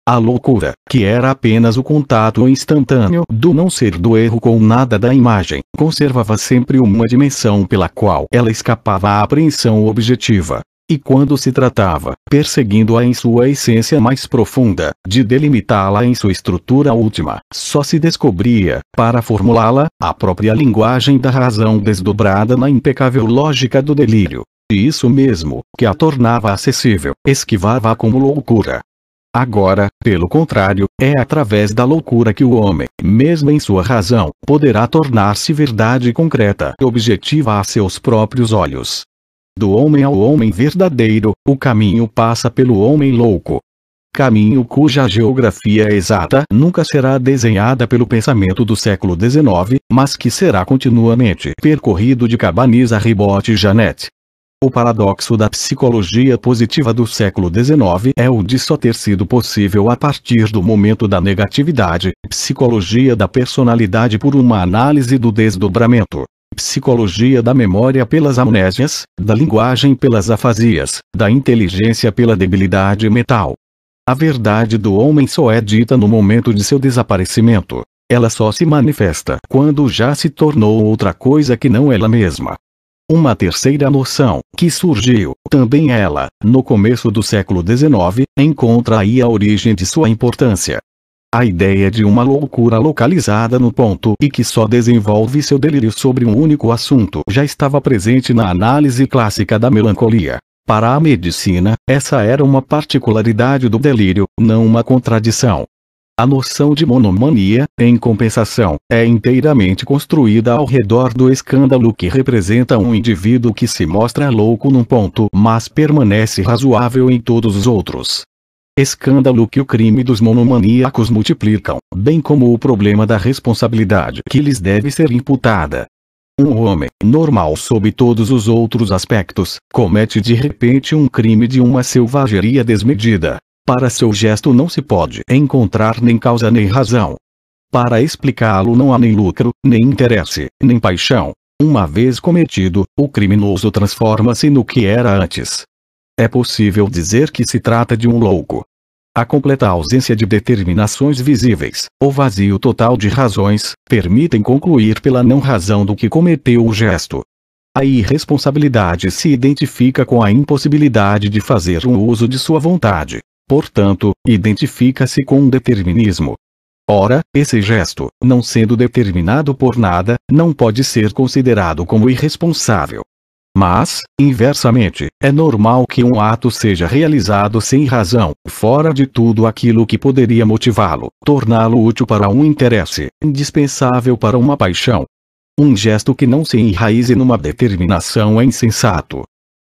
A loucura, que era apenas o contato instantâneo do não ser do erro com nada da imagem, conservava sempre uma dimensão pela qual ela escapava à apreensão objetiva. E quando se tratava, perseguindo-a em sua essência mais profunda, de delimitá-la em sua estrutura última, só se descobria, para formulá-la, a própria linguagem da razão desdobrada na impecável lógica do delírio. E isso mesmo, que a tornava acessível, esquivava-a como loucura. Agora, pelo contrário, é através da loucura que o homem, mesmo em sua razão, poderá tornar-se verdade concreta e objetiva a seus próprios olhos. Do homem ao homem verdadeiro, o caminho passa pelo homem louco. Caminho cuja geografia exata nunca será desenhada pelo pensamento do século XIX, mas que será continuamente percorrido de Cabanis a Ribot e Janet. O paradoxo da psicologia positiva do século XIX é o de só ter sido possível a partir do momento da negatividade, psicologia da personalidade por uma análise do desdobramento. Psicologia da memória pelas amnésias, da linguagem pelas afasias, da inteligência pela debilidade mental. A verdade do homem só é dita no momento de seu desaparecimento. Ela só se manifesta quando já se tornou outra coisa que não ela mesma. Uma terceira noção, que surgiu, também ela, no começo do século XIX, encontra aí a origem de sua importância. A ideia de uma loucura localizada no ponto e que só desenvolve seu delírio sobre um único assunto já estava presente na análise clássica da melancolia. Para a medicina, essa era uma particularidade do delírio, não uma contradição. A noção de monomania, em compensação, é inteiramente construída ao redor do escândalo que representa um indivíduo que se mostra louco num ponto, mas permanece razoável em todos os outros. Escândalo que o crime dos monomaníacos multiplicam, bem como o problema da responsabilidade que lhes deve ser imputada. Um homem, normal sob todos os outros aspectos, comete de repente um crime de uma selvageria desmedida. Para seu gesto não se pode encontrar nem causa nem razão. Para explicá-lo não há nem lucro, nem interesse, nem paixão. Uma vez cometido, o criminoso transforma-se no que era antes. É possível dizer que se trata de um louco. A completa ausência de determinações visíveis, o vazio total de razões, permitem concluir pela não-razão do que cometeu o gesto. A irresponsabilidade se identifica com a impossibilidade de fazer um uso de sua vontade. Portanto, identifica-se com um determinismo. Ora, esse gesto, não sendo determinado por nada, não pode ser considerado como irresponsável. Mas, inversamente, é normal que um ato seja realizado sem razão, fora de tudo aquilo que poderia motivá-lo, torná-lo útil para um interesse, indispensável para uma paixão. Um gesto que não se enraize numa determinação é insensato.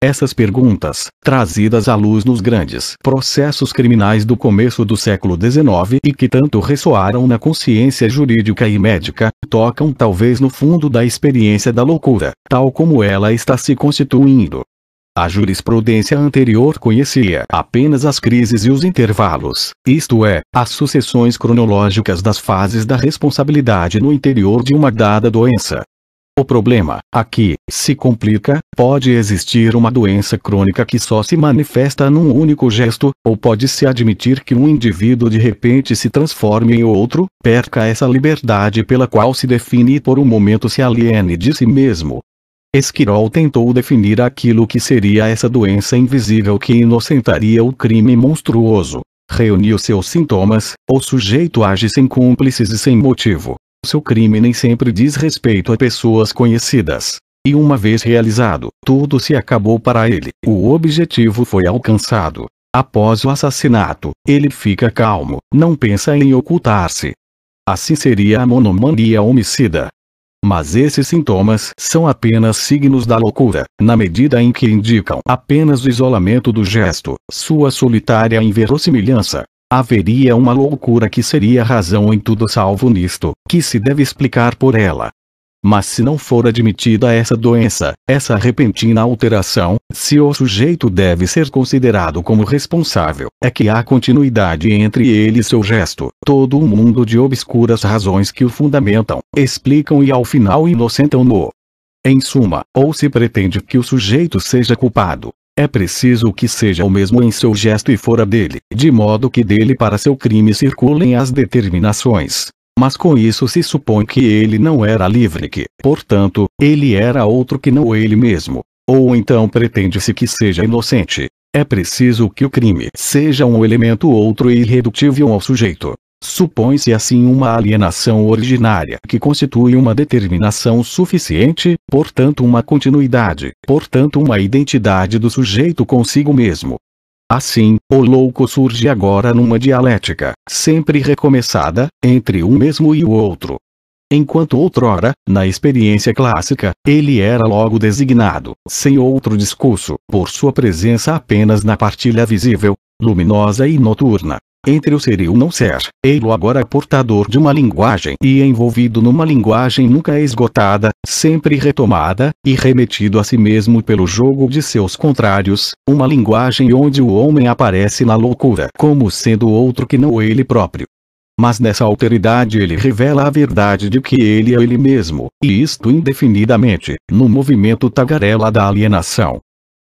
Essas perguntas, trazidas à luz nos grandes processos criminais do começo do século XIX e que tanto ressoaram na consciência jurídica e médica, tocam talvez no fundo da experiência da loucura, tal como ela está se constituindo. A jurisprudência anterior conhecia apenas as crises e os intervalos, isto é, as sucessões cronológicas das fases da responsabilidade no interior de uma dada doença. O problema, aqui, se complica. Pode existir uma doença crônica que só se manifesta num único gesto, ou pode-se admitir que um indivíduo de repente se transforme em outro, perca essa liberdade pela qual se define e por um momento se aliene de si mesmo. Esquirol tentou definir aquilo que seria essa doença invisível que inocentaria o crime monstruoso. Reuniu seus sintomas: o sujeito age sem cúmplices e sem motivo. Seu crime nem sempre diz respeito a pessoas conhecidas. E uma vez realizado, tudo se acabou para ele. O objetivo foi alcançado. Após o assassinato, ele fica calmo, não pensa em ocultar-se. Assim seria a monomania homicida. Mas esses sintomas são apenas signos da loucura, na medida em que indicam apenas o isolamento do gesto, sua solitária inverossimilhança. Haveria uma loucura que seria razão em tudo salvo nisto, que se deve explicar por ela. Mas se não for admitida essa doença, essa repentina alteração, se o sujeito deve ser considerado como responsável, é que há continuidade entre ele e seu gesto, todo um mundo de obscuras razões que o fundamentam, explicam e ao final inocentam-no. Em suma, ou se pretende que o sujeito seja culpado, é preciso que seja o mesmo em seu gesto e fora dele, de modo que dele para seu crime circulem as determinações. Mas com isso se supõe que ele não era livre, que, portanto, ele era outro que não ele mesmo. Ou então pretende-se que seja inocente. É preciso que o crime seja um elemento outro e irredutível ao sujeito. Supõe-se assim uma alienação originária que constitui uma determinação suficiente, portanto uma continuidade, portanto uma identidade do sujeito consigo mesmo. Assim, o louco surge agora numa dialética, sempre recomeçada, entre um mesmo e o outro. Enquanto outrora, na experiência clássica, ele era logo designado, sem outro discurso, por sua presença apenas na partilha visível, luminosa e noturna, entre o ser e o não ser, ele agora é portador de uma linguagem e envolvido numa linguagem nunca esgotada, sempre retomada, e remetido a si mesmo pelo jogo de seus contrários, uma linguagem onde o homem aparece na loucura como sendo outro que não ele próprio. Mas nessa alteridade ele revela a verdade de que ele é ele mesmo, e isto indefinidamente, no movimento tagarela da alienação.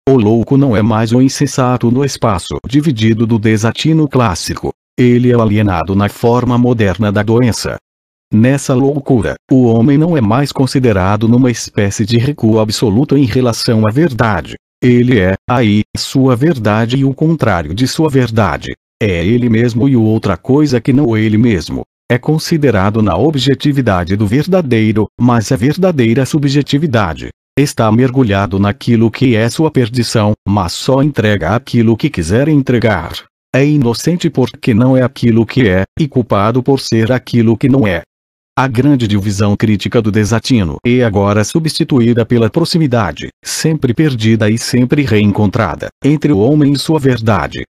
O louco não é mais o insensato no espaço dividido do desatino clássico. Ele é o alienado na forma moderna da doença. Nessa loucura, o homem não é mais considerado numa espécie de recuo absoluto em relação à verdade. Ele é, aí, sua verdade e o contrário de sua verdade. É ele mesmo e outra coisa que não ele mesmo. É considerado na objetividade do verdadeiro, mas a verdadeira subjetividade. Está mergulhado naquilo que é sua perdição, mas só entrega aquilo que quiser entregar. É inocente porque não é aquilo que é, e culpado por ser aquilo que não é. A grande divisão crítica do desatino é agora substituída pela proximidade, sempre perdida e sempre reencontrada, entre o homem e sua verdade.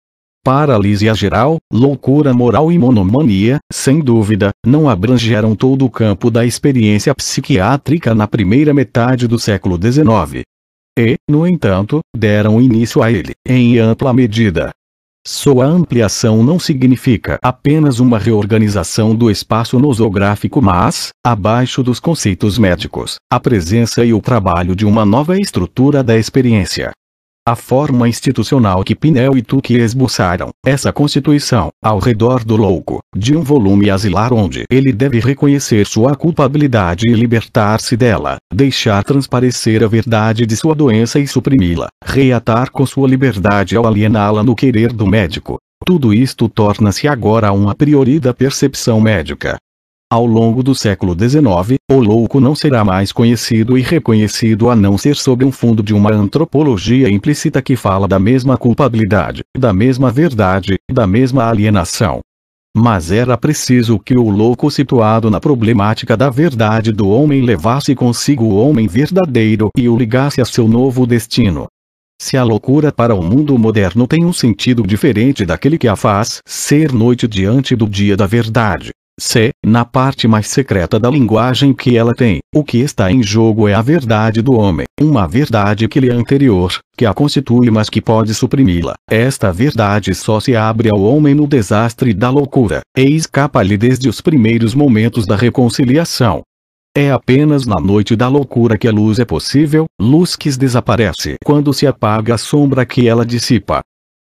Paralisia geral, loucura moral e monomania, sem dúvida, não abrangeram todo o campo da experiência psiquiátrica na primeira metade do século XIX. E, no entanto, deram início a ele, em ampla medida. Sua ampliação não significa apenas uma reorganização do espaço nosográfico, mas, abaixo dos conceitos médicos, a presença e o trabalho de uma nova estrutura da experiência. A forma institucional que Pinel e Tuque esboçaram, essa constituição, ao redor do louco, de um volume asilar onde ele deve reconhecer sua culpabilidade e libertar-se dela, deixar transparecer a verdade de sua doença e suprimi-la, reatar com sua liberdade ao aliená-la no querer do médico. Tudo isto torna-se agora um a priori da percepção médica. Ao longo do século XIX, o louco não será mais conhecido e reconhecido a não ser sob um fundo de uma antropologia implícita que fala da mesma culpabilidade, da mesma verdade, da mesma alienação. Mas era preciso que o louco situado na problemática da verdade do homem levasse consigo o homem verdadeiro e o ligasse a seu novo destino. Se a loucura para o mundo moderno tem um sentido diferente daquele que a faz ser noite diante do dia da verdade, se, na parte mais secreta da linguagem que ela tem, o que está em jogo é a verdade do homem, uma verdade que lhe é anterior, que a constitui mas que pode suprimi-la, esta verdade só se abre ao homem no desastre da loucura, e escapa-lhe desde os primeiros momentos da reconciliação. É apenas na noite da loucura que a luz é possível, luz que desaparece quando se apaga a sombra que ela dissipa.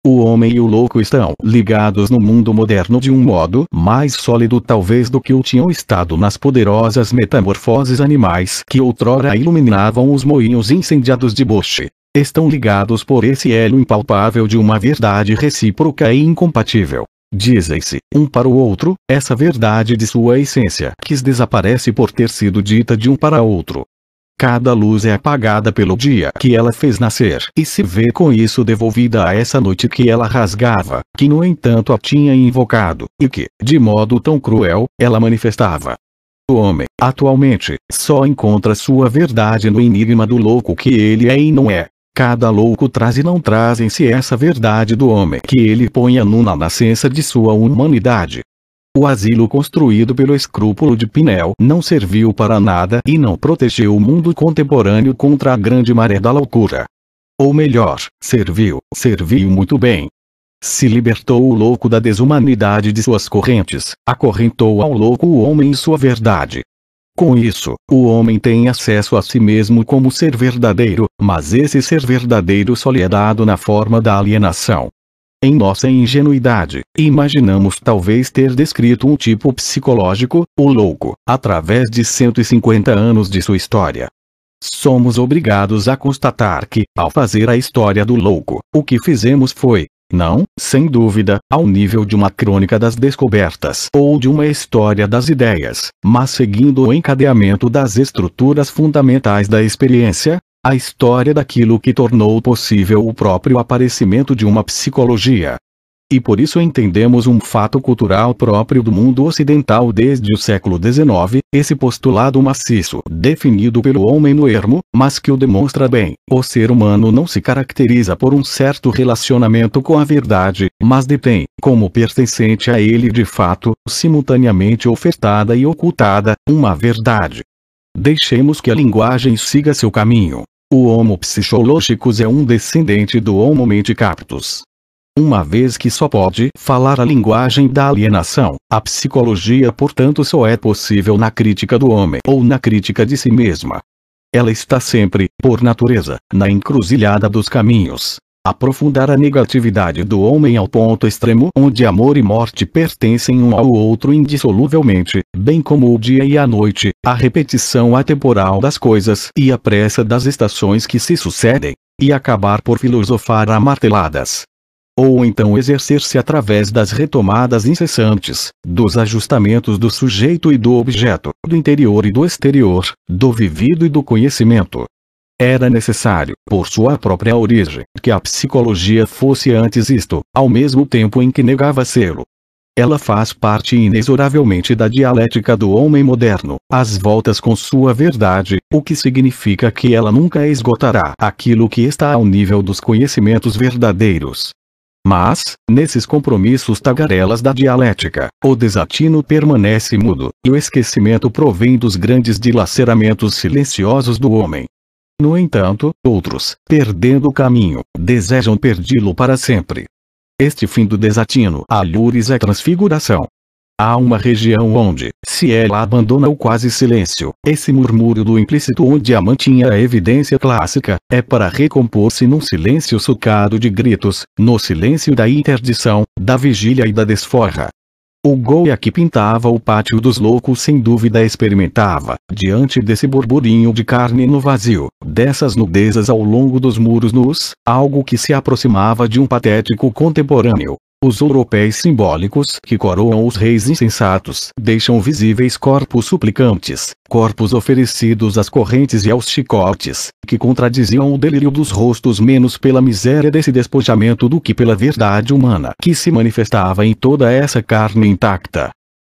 O homem e o louco estão ligados no mundo moderno de um modo mais sólido talvez do que o tinham estado nas poderosas metamorfoses animais que outrora iluminavam os moinhos incendiados de Bosch. Estão ligados por esse elo impalpável de uma verdade recíproca e incompatível. Dizem-se, um para o outro, essa verdade de sua essência que desaparece por ter sido dita de um para outro. Cada luz é apagada pelo dia que ela fez nascer e se vê com isso devolvida a essa noite que ela rasgava, que no entanto a tinha invocado, e que, de modo tão cruel, ela manifestava. O homem, atualmente, só encontra sua verdade no enigma do louco que ele é e não é. Cada louco traz e não traz em si essa verdade do homem que ele põe a nu na nascença de sua humanidade. O asilo construído pelo escrúpulo de Pinel não serviu para nada e não protegeu o mundo contemporâneo contra a grande maré da loucura. Ou melhor, serviu muito bem. Se libertou o louco da desumanidade de suas correntes, acorrentou ao louco o homem em sua verdade. Com isso, o homem tem acesso a si mesmo como ser verdadeiro, mas esse ser verdadeiro só lhe é dado na forma da alienação. Em nossa ingenuidade, imaginamos talvez ter descrito um tipo psicológico, o louco, através de 150 anos de sua história. Somos obrigados a constatar que, ao fazer a história do louco, o que fizemos foi, não, sem dúvida, ao nível de uma crônica das descobertas ou de uma história das ideias, mas seguindo o encadeamento das estruturas fundamentais da experiência, a história daquilo que tornou possível o próprio aparecimento de uma psicologia. E por isso entendemos um fato cultural próprio do mundo ocidental desde o século XIX, esse postulado maciço definido pelo homem no ermo, mas que o demonstra bem. O ser humano não se caracteriza por um certo relacionamento com a verdade, mas detém, como pertencente a ele de fato, simultaneamente ofertada e ocultada, uma verdade. Deixemos que a linguagem siga seu caminho. O Homo Psychologicus é um descendente do Homo Menticaptus. Uma vez que só pode falar a linguagem da alienação, a psicologia portanto só é possível na crítica do homem ou na crítica de si mesma. Ela está sempre, por natureza, na encruzilhada dos caminhos. Aprofundar a negatividade do homem ao ponto extremo onde amor e morte pertencem um ao outro indissoluvelmente, bem como o dia e a noite, a repetição atemporal das coisas e a pressa das estações que se sucedem, e acabar por filosofar a marteladas. Ou então exercer-se através das retomadas incessantes, dos ajustamentos do sujeito e do objeto, do interior e do exterior, do vivido e do conhecimento. Era necessário, por sua própria origem, que a psicologia fosse antes isto, ao mesmo tempo em que negava sê-lo. Ela faz parte inexoravelmente da dialética do homem moderno, às voltas com sua verdade, o que significa que ela nunca esgotará aquilo que está ao nível dos conhecimentos verdadeiros. Mas, nesses compromissos tagarelas da dialética, o desatino permanece mudo, e o esquecimento provém dos grandes dilaceramentos silenciosos do homem. No entanto, outros, perdendo o caminho, desejam perdi-lo para sempre. Este fim do desatino alures a transfiguração. Há uma região onde, se ela abandona o quase silêncio, esse murmúrio do implícito onde a mantinha a evidência clássica, é para recompor-se num silêncio socado de gritos, no silêncio da interdição, da vigília e da desforra. O Goya que pintava o pátio dos loucos sem dúvida experimentava, diante desse burburinho de carne no vazio, dessas nudezas ao longo dos muros nus, algo que se aproximava de um patético contemporâneo. Os ouropéis simbólicos que coroam os reis insensatos deixam visíveis corpos suplicantes, corpos oferecidos às correntes e aos chicotes, que contradiziam o delírio dos rostos menos pela miséria desse despojamento do que pela verdade humana que se manifestava em toda essa carne intacta.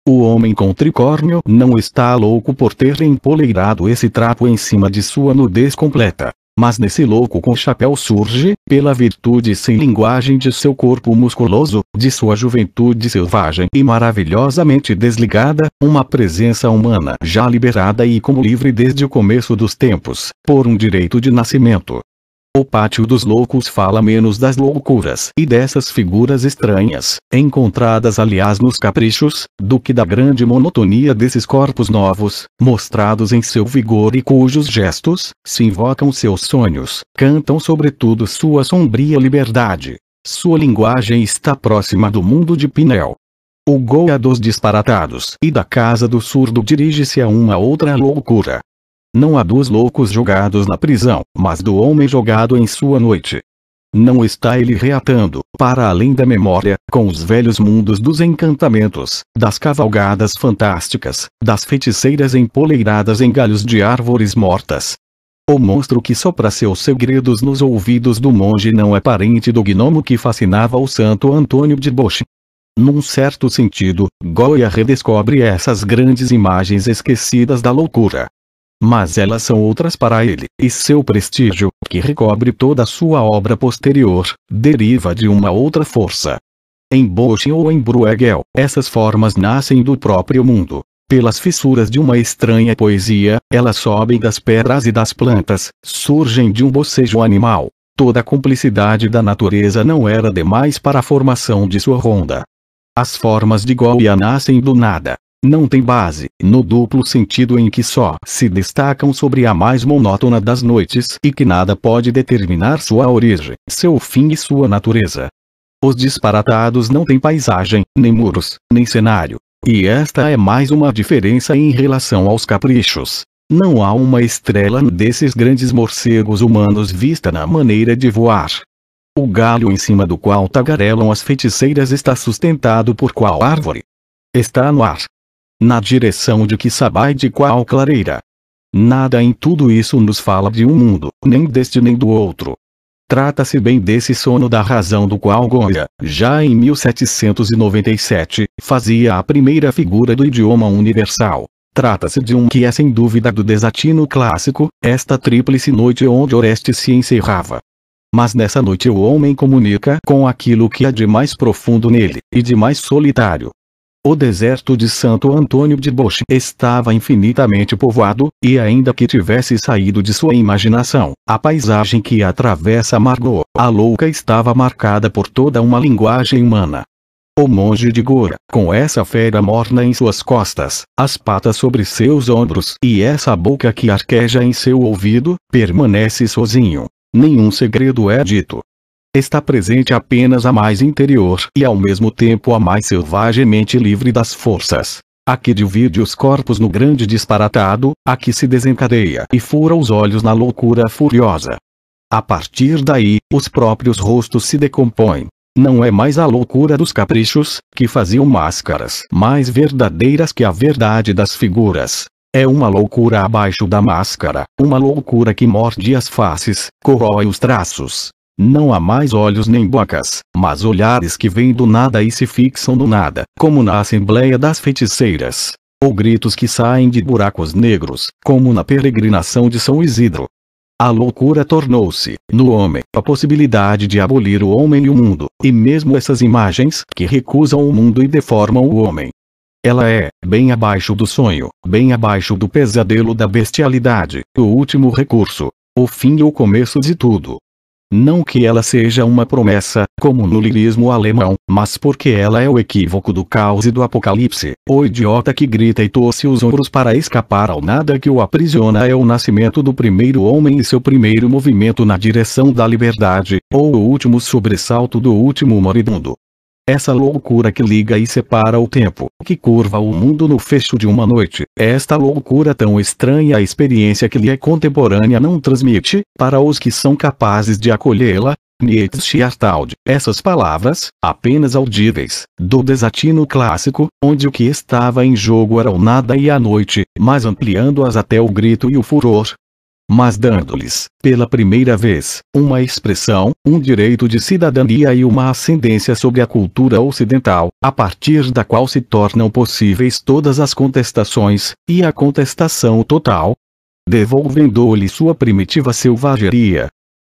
O homem com tricórnio não está louco por ter empoleirado esse trapo em cima de sua nudez completa. Mas nesse louco com chapéu surge, pela virtude sem linguagem de seu corpo musculoso, de sua juventude selvagem e maravilhosamente desligada, uma presença humana já liberada e como livre desde o começo dos tempos, por um direito de nascimento. O pátio dos loucos fala menos das loucuras e dessas figuras estranhas, encontradas aliás nos caprichos, do que da grande monotonia desses corpos novos, mostrados em seu vigor e cujos gestos, se invocam seus sonhos, cantam sobretudo sua sombria liberdade. Sua linguagem está próxima do mundo de Pinel. O Goa dos disparatados e da casa do surdo dirige-se a uma outra loucura. Não há dos loucos jogados na prisão, mas do homem jogado em sua noite. Não está ele reatando, para além da memória, com os velhos mundos dos encantamentos, das cavalgadas fantásticas, das feiticeiras empoleiradas em galhos de árvores mortas. O monstro que sopra seus segredos nos ouvidos do monge não é parente do gnomo que fascinava o Santo Antônio de Bosch. Num certo sentido, Goya redescobre essas grandes imagens esquecidas da loucura. Mas elas são outras para ele, e seu prestígio, que recobre toda a sua obra posterior, deriva de uma outra força. Em Bosch ou em Bruegel, essas formas nascem do próprio mundo. Pelas fissuras de uma estranha poesia, elas sobem das pedras e das plantas, surgem de um bocejo animal. Toda a cumplicidade da natureza não era demais para a formação de sua ronda. As formas de Goya nascem do nada. Não tem base, no duplo sentido em que só se destacam sobre a mais monótona das noites e que nada pode determinar sua origem, seu fim e sua natureza. Os disparatados não têm paisagem, nem muros, nem cenário. E esta é mais uma diferença em relação aos caprichos. Não há uma estrela desses grandes morcegos humanos vista na maneira de voar. O galho em cima do qual tagarelam as feiticeiras está sustentado por qual árvore? Está no ar. Na direção de que sabai de qual clareira? Nada em tudo isso nos fala de um mundo, nem deste nem do outro. Trata-se bem desse sono da razão do qual Goya, já em 1797, fazia a primeira figura do idioma universal. Trata-se de um que é sem dúvida do desatino clássico, esta tríplice noite onde Orestes se encerrava. Mas nessa noite o homem comunica com aquilo que há de mais profundo nele, e de mais solitário. O deserto de Santo Antônio de Bosch estava infinitamente povoado, e ainda que tivesse saído de sua imaginação, a paisagem que atravessa Margot, a louca estava marcada por toda uma linguagem humana. O monge de Goa, com essa fera morna em suas costas, as patas sobre seus ombros e essa boca que arqueja em seu ouvido, permanece sozinho. Nenhum segredo é dito. Está presente apenas a mais interior e ao mesmo tempo a mais selvagemente livre das forças. A que divide os corpos no grande disparatado, a que se desencadeia e fura os olhos na loucura furiosa. A partir daí, os próprios rostos se decompõem. Não é mais a loucura dos caprichos, que faziam máscaras mais verdadeiras que a verdade das figuras. É uma loucura abaixo da máscara, uma loucura que morde as faces, corrói os traços. Não há mais olhos nem bocas, mas olhares que vêm do nada e se fixam no nada, como na Assembleia das Feiticeiras. Ou gritos que saem de buracos negros, como na peregrinação de São Isidro. A loucura tornou-se, no homem, a possibilidade de abolir o homem e o mundo, e mesmo essas imagens que recusam o mundo e deformam o homem. Ela é, bem abaixo do sonho, bem abaixo do pesadelo da bestialidade, o último recurso, o fim e o começo de tudo. Não que ela seja uma promessa, como no lirismo alemão, mas porque ela é o equívoco do caos e do apocalipse. O idiota que grita e torce os ombros para escapar ao nada que o aprisiona é o nascimento do primeiro homem e seu primeiro movimento na direção da liberdade, ou o último sobressalto do último moribundo. Essa loucura que liga e separa o tempo, que curva o mundo no fecho de uma noite, esta loucura tão estranha a experiência que lhe é contemporânea não transmite, para os que são capazes de acolhê-la, Nietzsche e Artaud, essas palavras, apenas audíveis, do desatino clássico, onde o que estava em jogo era o nada e a noite, mas ampliando-as até o grito e o furor, mas dando-lhes, pela primeira vez, uma expressão, um direito de cidadania e uma ascendência sobre a cultura ocidental, a partir da qual se tornam possíveis todas as contestações, e a contestação total, devolvendo-lhe sua primitiva selvageria.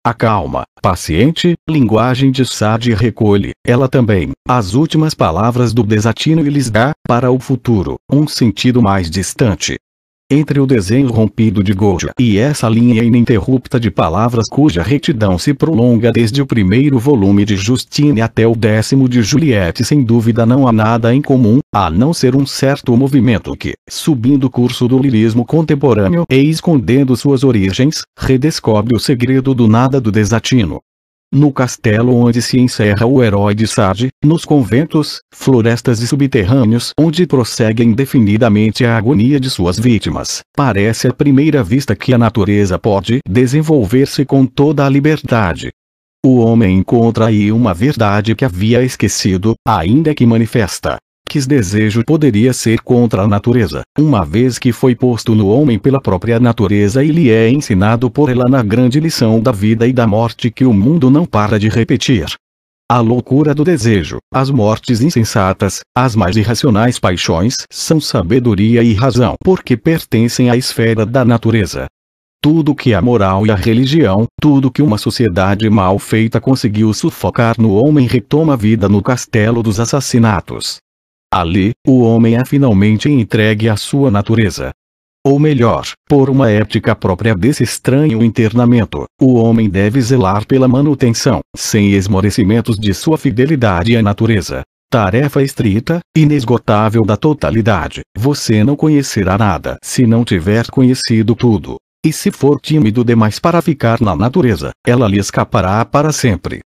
A calma, paciente, linguagem de Sade recolhe, ela também, as últimas palavras do desatino e lhes dá, para o futuro, um sentido mais distante. Entre o desenho rompido de Goya e essa linha ininterrupta de palavras cuja retidão se prolonga desde o primeiro volume de Justine até o 10º de Juliette, sem dúvida não há nada em comum, a não ser um certo movimento que, subindo o curso do lirismo contemporâneo e escondendo suas origens, redescobre o segredo do nada do desatino. No castelo onde se encerra o herói de Sade, nos conventos, florestas e subterrâneos onde prossegue indefinidamente a agonia de suas vítimas, parece à primeira vista que a natureza pode desenvolver-se com toda a liberdade. O homem encontra aí uma verdade que havia esquecido, ainda que manifesta. Que esse desejo poderia ser contra a natureza, uma vez que foi posto no homem pela própria natureza e lhe é ensinado por ela na grande lição da vida e da morte que o mundo não para de repetir. A loucura do desejo, as mortes insensatas, as mais irracionais paixões são sabedoria e razão porque pertencem à esfera da natureza. Tudo que a moral e a religião, tudo que uma sociedade mal feita conseguiu sufocar no homem retoma vida no castelo dos assassinatos. Ali, o homem é finalmente entregue à sua natureza. Ou melhor, por uma ética própria desse estranho internamento, o homem deve zelar pela manutenção, sem esmorecimentos, de sua fidelidade à natureza. Tarefa estrita, inesgotável da totalidade. Você não conhecerá nada se não tiver conhecido tudo. E se for tímido demais para ficar na natureza, ela lhe escapará para sempre.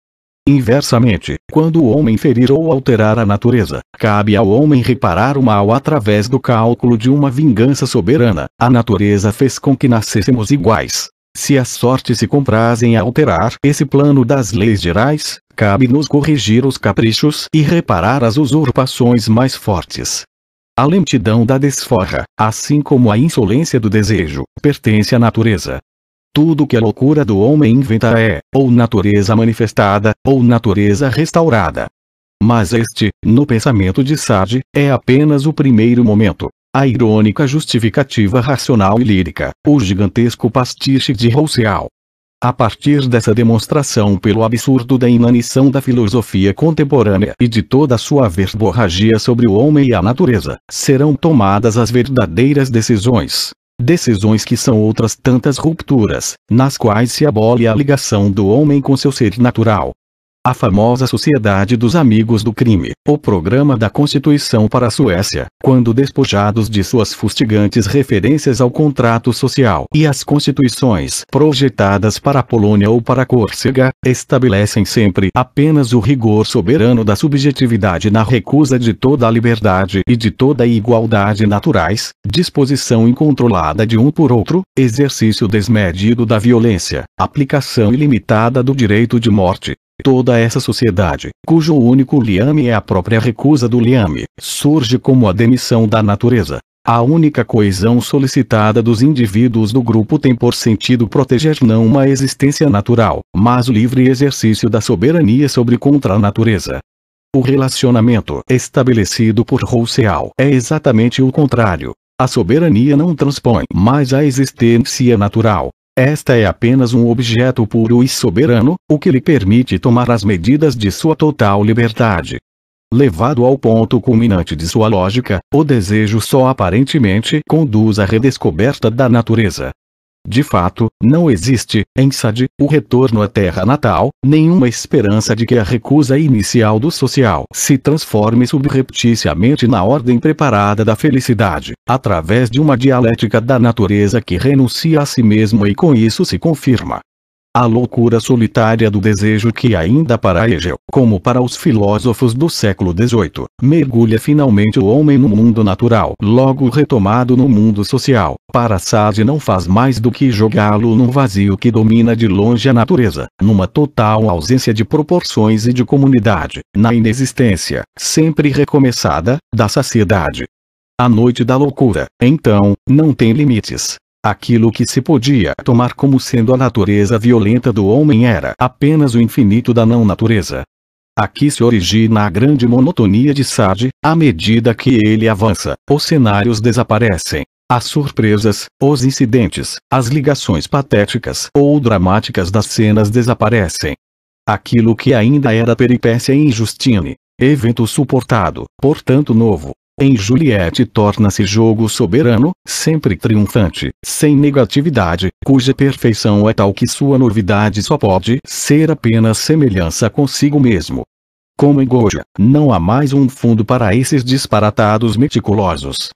Inversamente, quando o homem ferir ou alterar a natureza, cabe ao homem reparar o mal através do cálculo de uma vingança soberana. A natureza fez com que nascêssemos iguais. Se a sorte se compraz em alterar esse plano das leis gerais, cabe-nos corrigir os caprichos e reparar as usurpações mais fortes. A lentidão da desforra, assim como a insolência do desejo, pertence à natureza. Tudo que a loucura do homem inventa é, ou natureza manifestada, ou natureza restaurada. Mas este, no pensamento de Sade, é apenas o primeiro momento. A irônica justificativa racional e lírica, o gigantesco pastiche de Rousseau. A partir dessa demonstração pelo absurdo da inanição da filosofia contemporânea e de toda a sua verborragia sobre o homem e a natureza, serão tomadas as verdadeiras decisões. Decisões que são outras tantas rupturas, nas quais se abole a ligação do homem com seu ser natural. A famosa Sociedade dos Amigos do Crime, o programa da Constituição para a Suécia, quando despojados de suas fustigantes referências ao contrato social e as constituições projetadas para a Polônia ou para a Córcega, estabelecem sempre apenas o rigor soberano da subjetividade na recusa de toda a liberdade e de toda a igualdade naturais, disposição incontrolada de um por outro, exercício desmedido da violência, aplicação ilimitada do direito de morte. Toda essa sociedade, cujo único liame é a própria recusa do liame, surge como a demissão da natureza. A única coesão solicitada dos indivíduos do grupo tem por sentido proteger não uma existência natural, mas o livre exercício da soberania sobre contra a natureza. O relacionamento estabelecido por Rousseau é exatamente o contrário. A soberania não transpõe mais a existência natural. Esta é apenas um objeto puro e soberano, o que lhe permite tomar as medidas de sua total liberdade. Levado ao ponto culminante de sua lógica, o desejo só aparentemente conduz à redescoberta da natureza. De fato, não existe, em Sade, o retorno à terra natal, nenhuma esperança de que a recusa inicial do social se transforme subrepticiamente na ordem preparada da felicidade, através de uma dialética da natureza que renuncia a si mesmo e com isso se confirma. A loucura solitária do desejo que ainda para Hegel, como para os filósofos do século XVIII, mergulha finalmente o homem no mundo natural, logo retomado no mundo social. Para Sade não faz mais do que jogá-lo num vazio que domina de longe a natureza, numa total ausência de proporções e de comunidade, na inexistência, sempre recomeçada, da saciedade. A noite da loucura, então, não tem limites. Aquilo que se podia tomar como sendo a natureza violenta do homem era apenas o infinito da não-natureza. Aqui se origina a grande monotonia de Sade. À medida que ele avança, os cenários desaparecem. As surpresas, os incidentes, as ligações patéticas ou dramáticas das cenas desaparecem. Aquilo que ainda era peripécia em Justine, evento suportado, portanto novo, em Juliette torna-se jogo soberano, sempre triunfante, sem negatividade, cuja perfeição é tal que sua novidade só pode ser apenas semelhança consigo mesmo. Como em Goya, não há mais um fundo para esses disparatados meticulosos.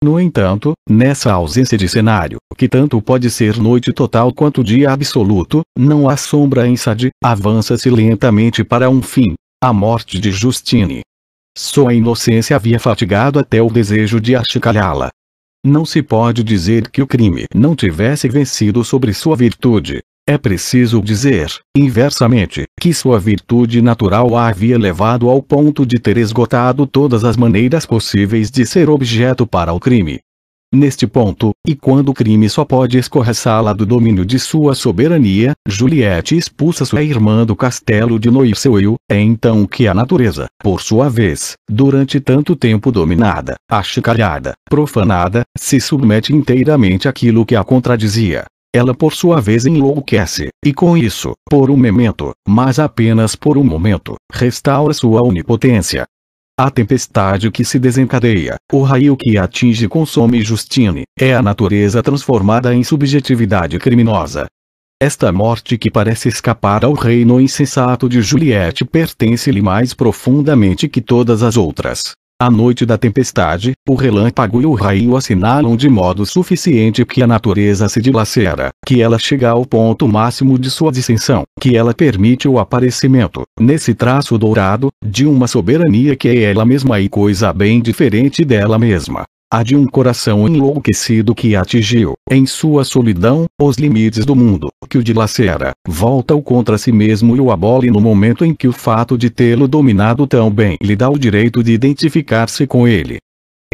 No entanto, nessa ausência de cenário, que tanto pode ser noite total quanto dia absoluto, não há sombra em Sade, avança-se lentamente para um fim, a morte de Justine. Sua inocência havia fatigado até o desejo de achicalhá-la. Não se pode dizer que o crime não tivesse vencido sobre sua virtude. É preciso dizer, inversamente, que sua virtude natural a havia levado ao ponto de ter esgotado todas as maneiras possíveis de ser objeto para o crime. Neste ponto, e quando o crime só pode escorraçá-la do domínio de sua soberania, Juliette expulsa sua irmã do castelo de Noirceuil. É então que a natureza, por sua vez, durante tanto tempo dominada, achicalhada, profanada, se submete inteiramente àquilo que a contradizia. Ela por sua vez enlouquece, e com isso, por um momento, mas apenas por um momento, restaura sua onipotência. A tempestade que se desencadeia, o raio que atinge e consome Justine, é a natureza transformada em subjetividade criminosa. Esta morte que parece escapar ao reino insensato de Juliette pertence-lhe mais profundamente que todas as outras. A noite da tempestade, o relâmpago e o raio assinalam de modo suficiente que a natureza se dilacera, que ela chega ao ponto máximo de sua dissensão, que ela permite o aparecimento, nesse traço dourado, de uma soberania que é ela mesma e coisa bem diferente dela mesma. A de um coração enlouquecido que atingiu, em sua solidão, os limites do mundo, que o dilacera, volta-o contra si mesmo e o abole no momento em que o fato de tê-lo dominado tão bem lhe dá o direito de identificar-se com ele.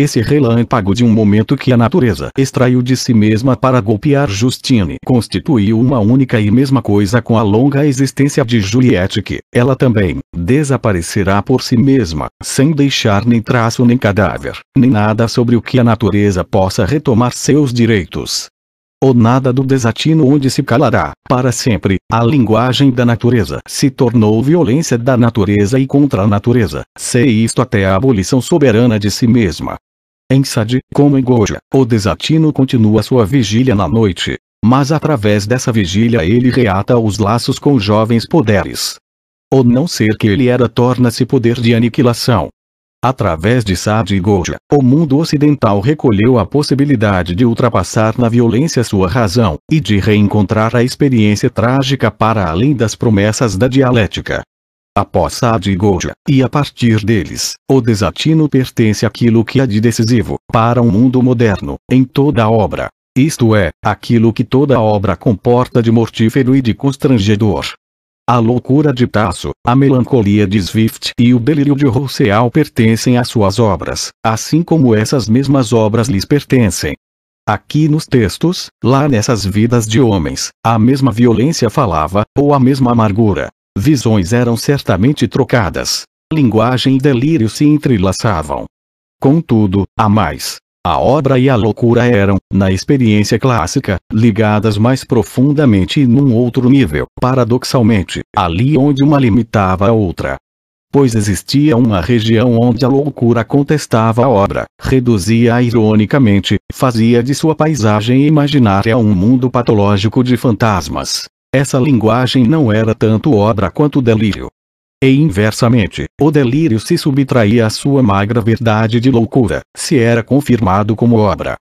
Esse relâmpago de um momento que a natureza extraiu de si mesma para golpear Justine constituiu uma única e mesma coisa com a longa existência de Juliette que, ela também, desaparecerá por si mesma, sem deixar nem traço nem cadáver, nem nada sobre o que a natureza possa retomar seus direitos. O nada do desatino onde se calará, para sempre, a linguagem da natureza se tornou violência da natureza e contra a natureza, se isto até a abolição soberana de si mesma. Em Sade, como em Goya, o desatino continua sua vigília na noite, mas através dessa vigília ele reata os laços com jovens poderes. O não ser que ele era torna-se poder de aniquilação. Através de Sade e Goya, o mundo ocidental recolheu a possibilidade de ultrapassar na violência sua razão, e de reencontrar a experiência trágica para além das promessas da dialética. Após Sade e Goya, e a partir deles, o desatino pertence àquilo que há de decisivo, para um mundo moderno, em toda a obra. Isto é, aquilo que toda a obra comporta de mortífero e de constrangedor. A loucura de Tasso, a melancolia de Swift e o delírio de Rousseau pertencem às suas obras, assim como essas mesmas obras lhes pertencem. Aqui nos textos, lá nessas vidas de homens, a mesma violência falava, ou a mesma amargura. Visões eram certamente trocadas. Linguagem e delírio se entrelaçavam. Contudo, há mais. A obra e a loucura eram, na experiência clássica, ligadas mais profundamente e num outro nível, paradoxalmente, ali onde uma limitava a outra. Pois existia uma região onde a loucura contestava a obra, reduzia-a ironicamente, fazia de sua paisagem imaginária um mundo patológico de fantasmas. Essa linguagem não era tanto obra quanto delírio. E inversamente, o delírio se subtraía à sua magra verdade de loucura, se era confirmado como obra.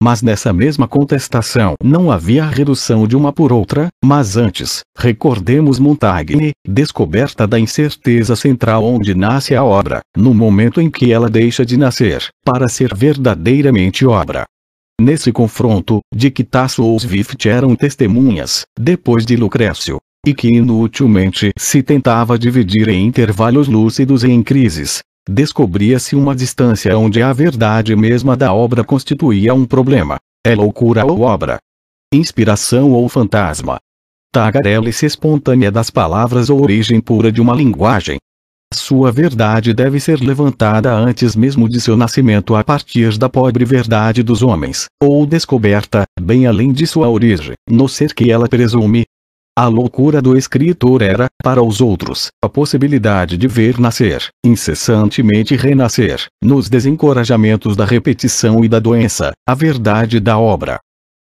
Mas nessa mesma contestação não havia a redução de uma por outra, mas antes, recordemos Montaigne, descoberta da incerteza central onde nasce a obra, no momento em que ela deixa de nascer, para ser verdadeiramente obra. Nesse confronto, de que Tasso ou Swift eram testemunhas, depois de Lucrécio, e que inutilmente se tentava dividir em intervalos lúcidos e em crises, descobria-se uma distância onde a verdade mesma da obra constituía um problema. É loucura ou obra? Inspiração ou fantasma? Tagarelice espontânea das palavras ou origem pura de uma linguagem? Sua verdade deve ser levantada antes mesmo de seu nascimento a partir da pobre verdade dos homens, ou descoberta, bem além de sua origem, no ser que ela presume. A loucura do escritor era, para os outros, a possibilidade de ver nascer, incessantemente renascer, nos desencorajamentos da repetição e da doença, a verdade da obra.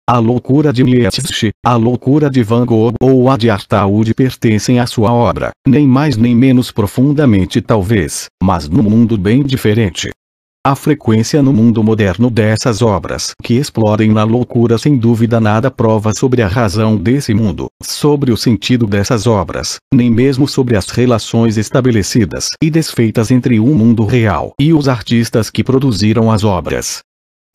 A loucura de Nietzsche, a loucura de Van Gogh ou a de Artaud pertencem à sua obra, nem mais nem menos profundamente talvez, mas num mundo bem diferente. A frequência no mundo moderno dessas obras que explodem na loucura sem dúvida nada prova sobre a razão desse mundo, sobre o sentido dessas obras, nem mesmo sobre as relações estabelecidas e desfeitas entre o mundo real e os artistas que produziram as obras.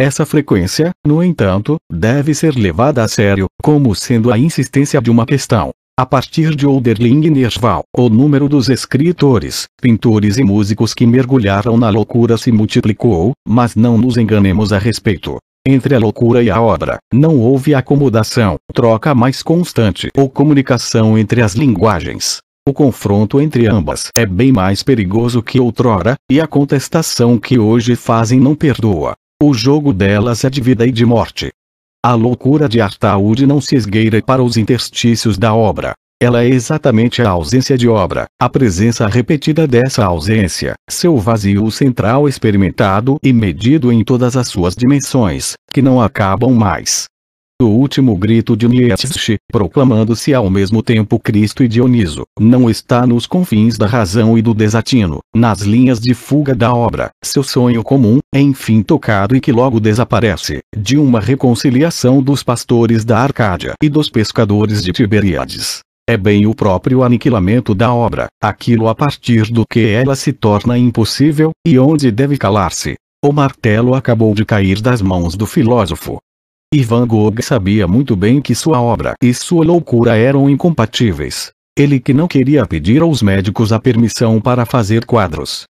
Essa frequência, no entanto, deve ser levada a sério, como sendo a insistência de uma questão. A partir de Hölderlin e Nerval, o número dos escritores, pintores e músicos que mergulharam na loucura se multiplicou, mas não nos enganemos a respeito. Entre a loucura e a obra, não houve acomodação, troca mais constante ou comunicação entre as linguagens. O confronto entre ambas é bem mais perigoso que outrora, e a contestação que hoje fazem não perdoa. O jogo delas é de vida e de morte. A loucura de Artaud não se esgueira para os interstícios da obra. Ela é exatamente a ausência de obra, a presença repetida dessa ausência, seu vazio central experimentado e medido em todas as suas dimensões, que não acabam mais. O último grito de Nietzsche, proclamando-se ao mesmo tempo Cristo e Dioniso, não está nos confins da razão e do desatino, nas linhas de fuga da obra, seu sonho comum, enfim tocado e que logo desaparece, de uma reconciliação dos pastores da Arcádia e dos pescadores de Tiberíades. É bem o próprio aniquilamento da obra, aquilo a partir do que ela se torna impossível, e onde deve calar-se. O martelo acabou de cair das mãos do filósofo. E Van Gogh sabia muito bem que sua obra e sua loucura eram incompatíveis. Ele que não queria pedir aos médicos a permissão para fazer quadros.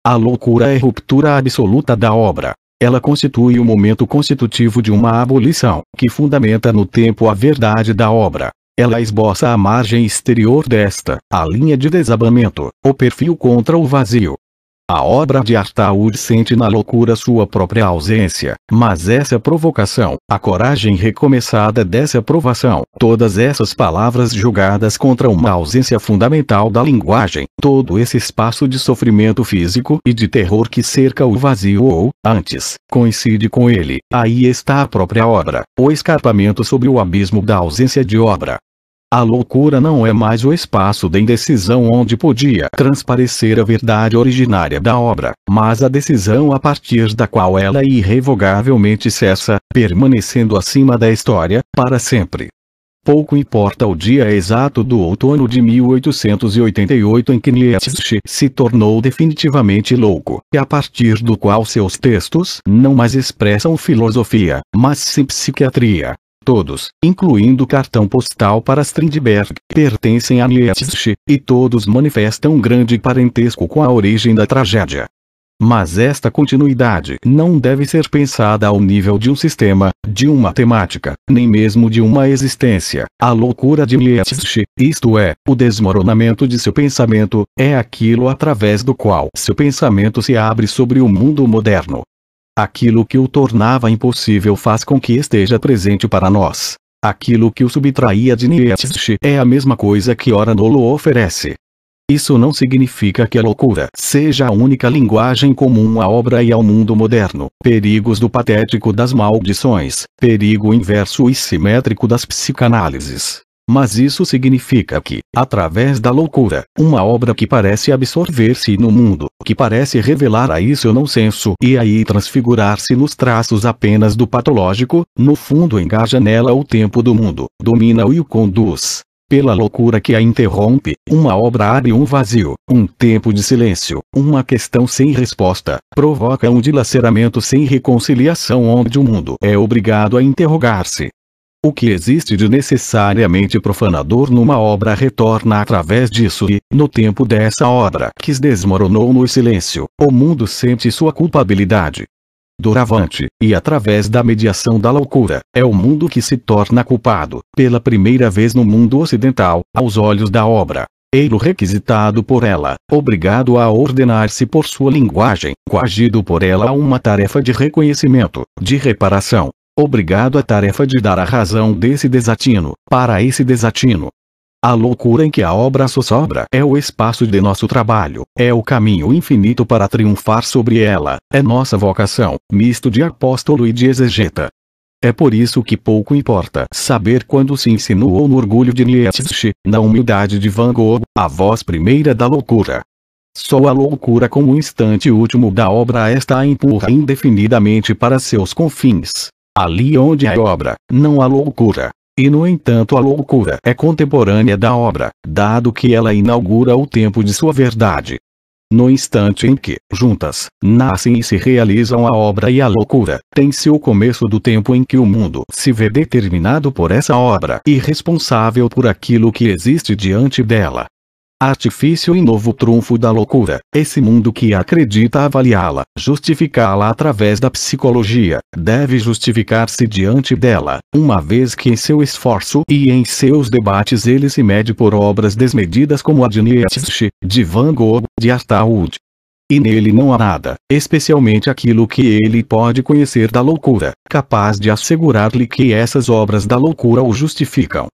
A loucura é ruptura absoluta da obra. Ela constitui o momento constitutivo de uma abolição, que fundamenta no tempo a verdade da obra. Ela esboça a margem exterior desta, a linha de desabamento, o perfil contra o vazio. A obra de Artaud sente na loucura sua própria ausência, mas essa provocação, a coragem recomeçada dessa provação, todas essas palavras jogadas contra uma ausência fundamental da linguagem, todo esse espaço de sofrimento físico e de terror que cerca o vazio ou, antes, coincide com ele, aí está a própria obra, o escarpamento sobre o abismo da ausência de obra. A loucura não é mais o espaço da indecisão onde podia transparecer a verdade originária da obra, mas a decisão a partir da qual ela irrevogavelmente cessa, permanecendo acima da história, para sempre. Pouco importa o dia exato do outono de 1888 em que Nietzsche se tornou definitivamente louco, e a partir do qual seus textos não mais expressam filosofia, mas sim psiquiatria. Todos, incluindo o cartão postal para Strindberg, pertencem a Nietzsche, e todos manifestam grande parentesco com a origem da tragédia. Mas esta continuidade não deve ser pensada ao nível de um sistema, de uma temática, nem mesmo de uma existência. A loucura de Nietzsche, isto é, o desmoronamento de seu pensamento, é aquilo através do qual seu pensamento se abre sobre o mundo moderno. Aquilo que o tornava impossível faz com que esteja presente para nós. Aquilo que o subtraía de Nietzsche é a mesma coisa que ora nolo oferece. Isso não significa que a loucura seja a única linguagem comum à obra e ao mundo moderno. Perigos do patético das maldições, perigo inverso e simétrico das psicanálises. Mas isso significa que, através da loucura, uma obra que parece absorver-se no mundo, que parece revelar aí seu não senso e aí transfigurar-se nos traços apenas do patológico, no fundo engaja nela o tempo do mundo, domina-o e o conduz. Pela loucura que a interrompe, uma obra abre um vazio, um tempo de silêncio, uma questão sem resposta, provoca um dilaceramento sem reconciliação onde o mundo é obrigado a interrogar-se. O que existe de necessariamente profanador numa obra retorna através disso e, no tempo dessa obra que se desmoronou no silêncio, o mundo sente sua culpabilidade. Doravante, e através da mediação da loucura, é o mundo que se torna culpado, pela primeira vez no mundo ocidental, aos olhos da obra. Ele requisitado por ela, obrigado a ordenar-se por sua linguagem, coagido por ela a uma tarefa de reconhecimento, de reparação. Obrigado à tarefa de dar a razão desse desatino, para esse desatino. A loucura em que a obra sossobra é o espaço de nosso trabalho, é o caminho infinito para triunfar sobre ela, é nossa vocação, misto de apóstolo e de exegeta. É por isso que pouco importa saber quando se insinuou no orgulho de Nietzsche, na humildade de Van Gogh, a voz primeira da loucura. Só a loucura como o instante último da obra esta a empurra indefinidamente para seus confins. Ali onde há obra, não há loucura. E no entanto a loucura é contemporânea da obra, dado que ela inaugura o tempo de sua verdade. No instante em que, juntas, nascem e se realizam a obra e a loucura, tem-se o começo do tempo em que o mundo se vê determinado por essa obra e responsável por aquilo que existe diante dela. Artifício e novo trunfo da loucura, esse mundo que acredita avaliá-la, justificá-la através da psicologia, deve justificar-se diante dela, uma vez que em seu esforço e em seus debates ele se mede por obras desmedidas como a de Nietzsche, de Van Gogh, de Artaud. E nele não há nada, especialmente aquilo que ele pode conhecer da loucura, capaz de assegurar-lhe que essas obras da loucura o justificam.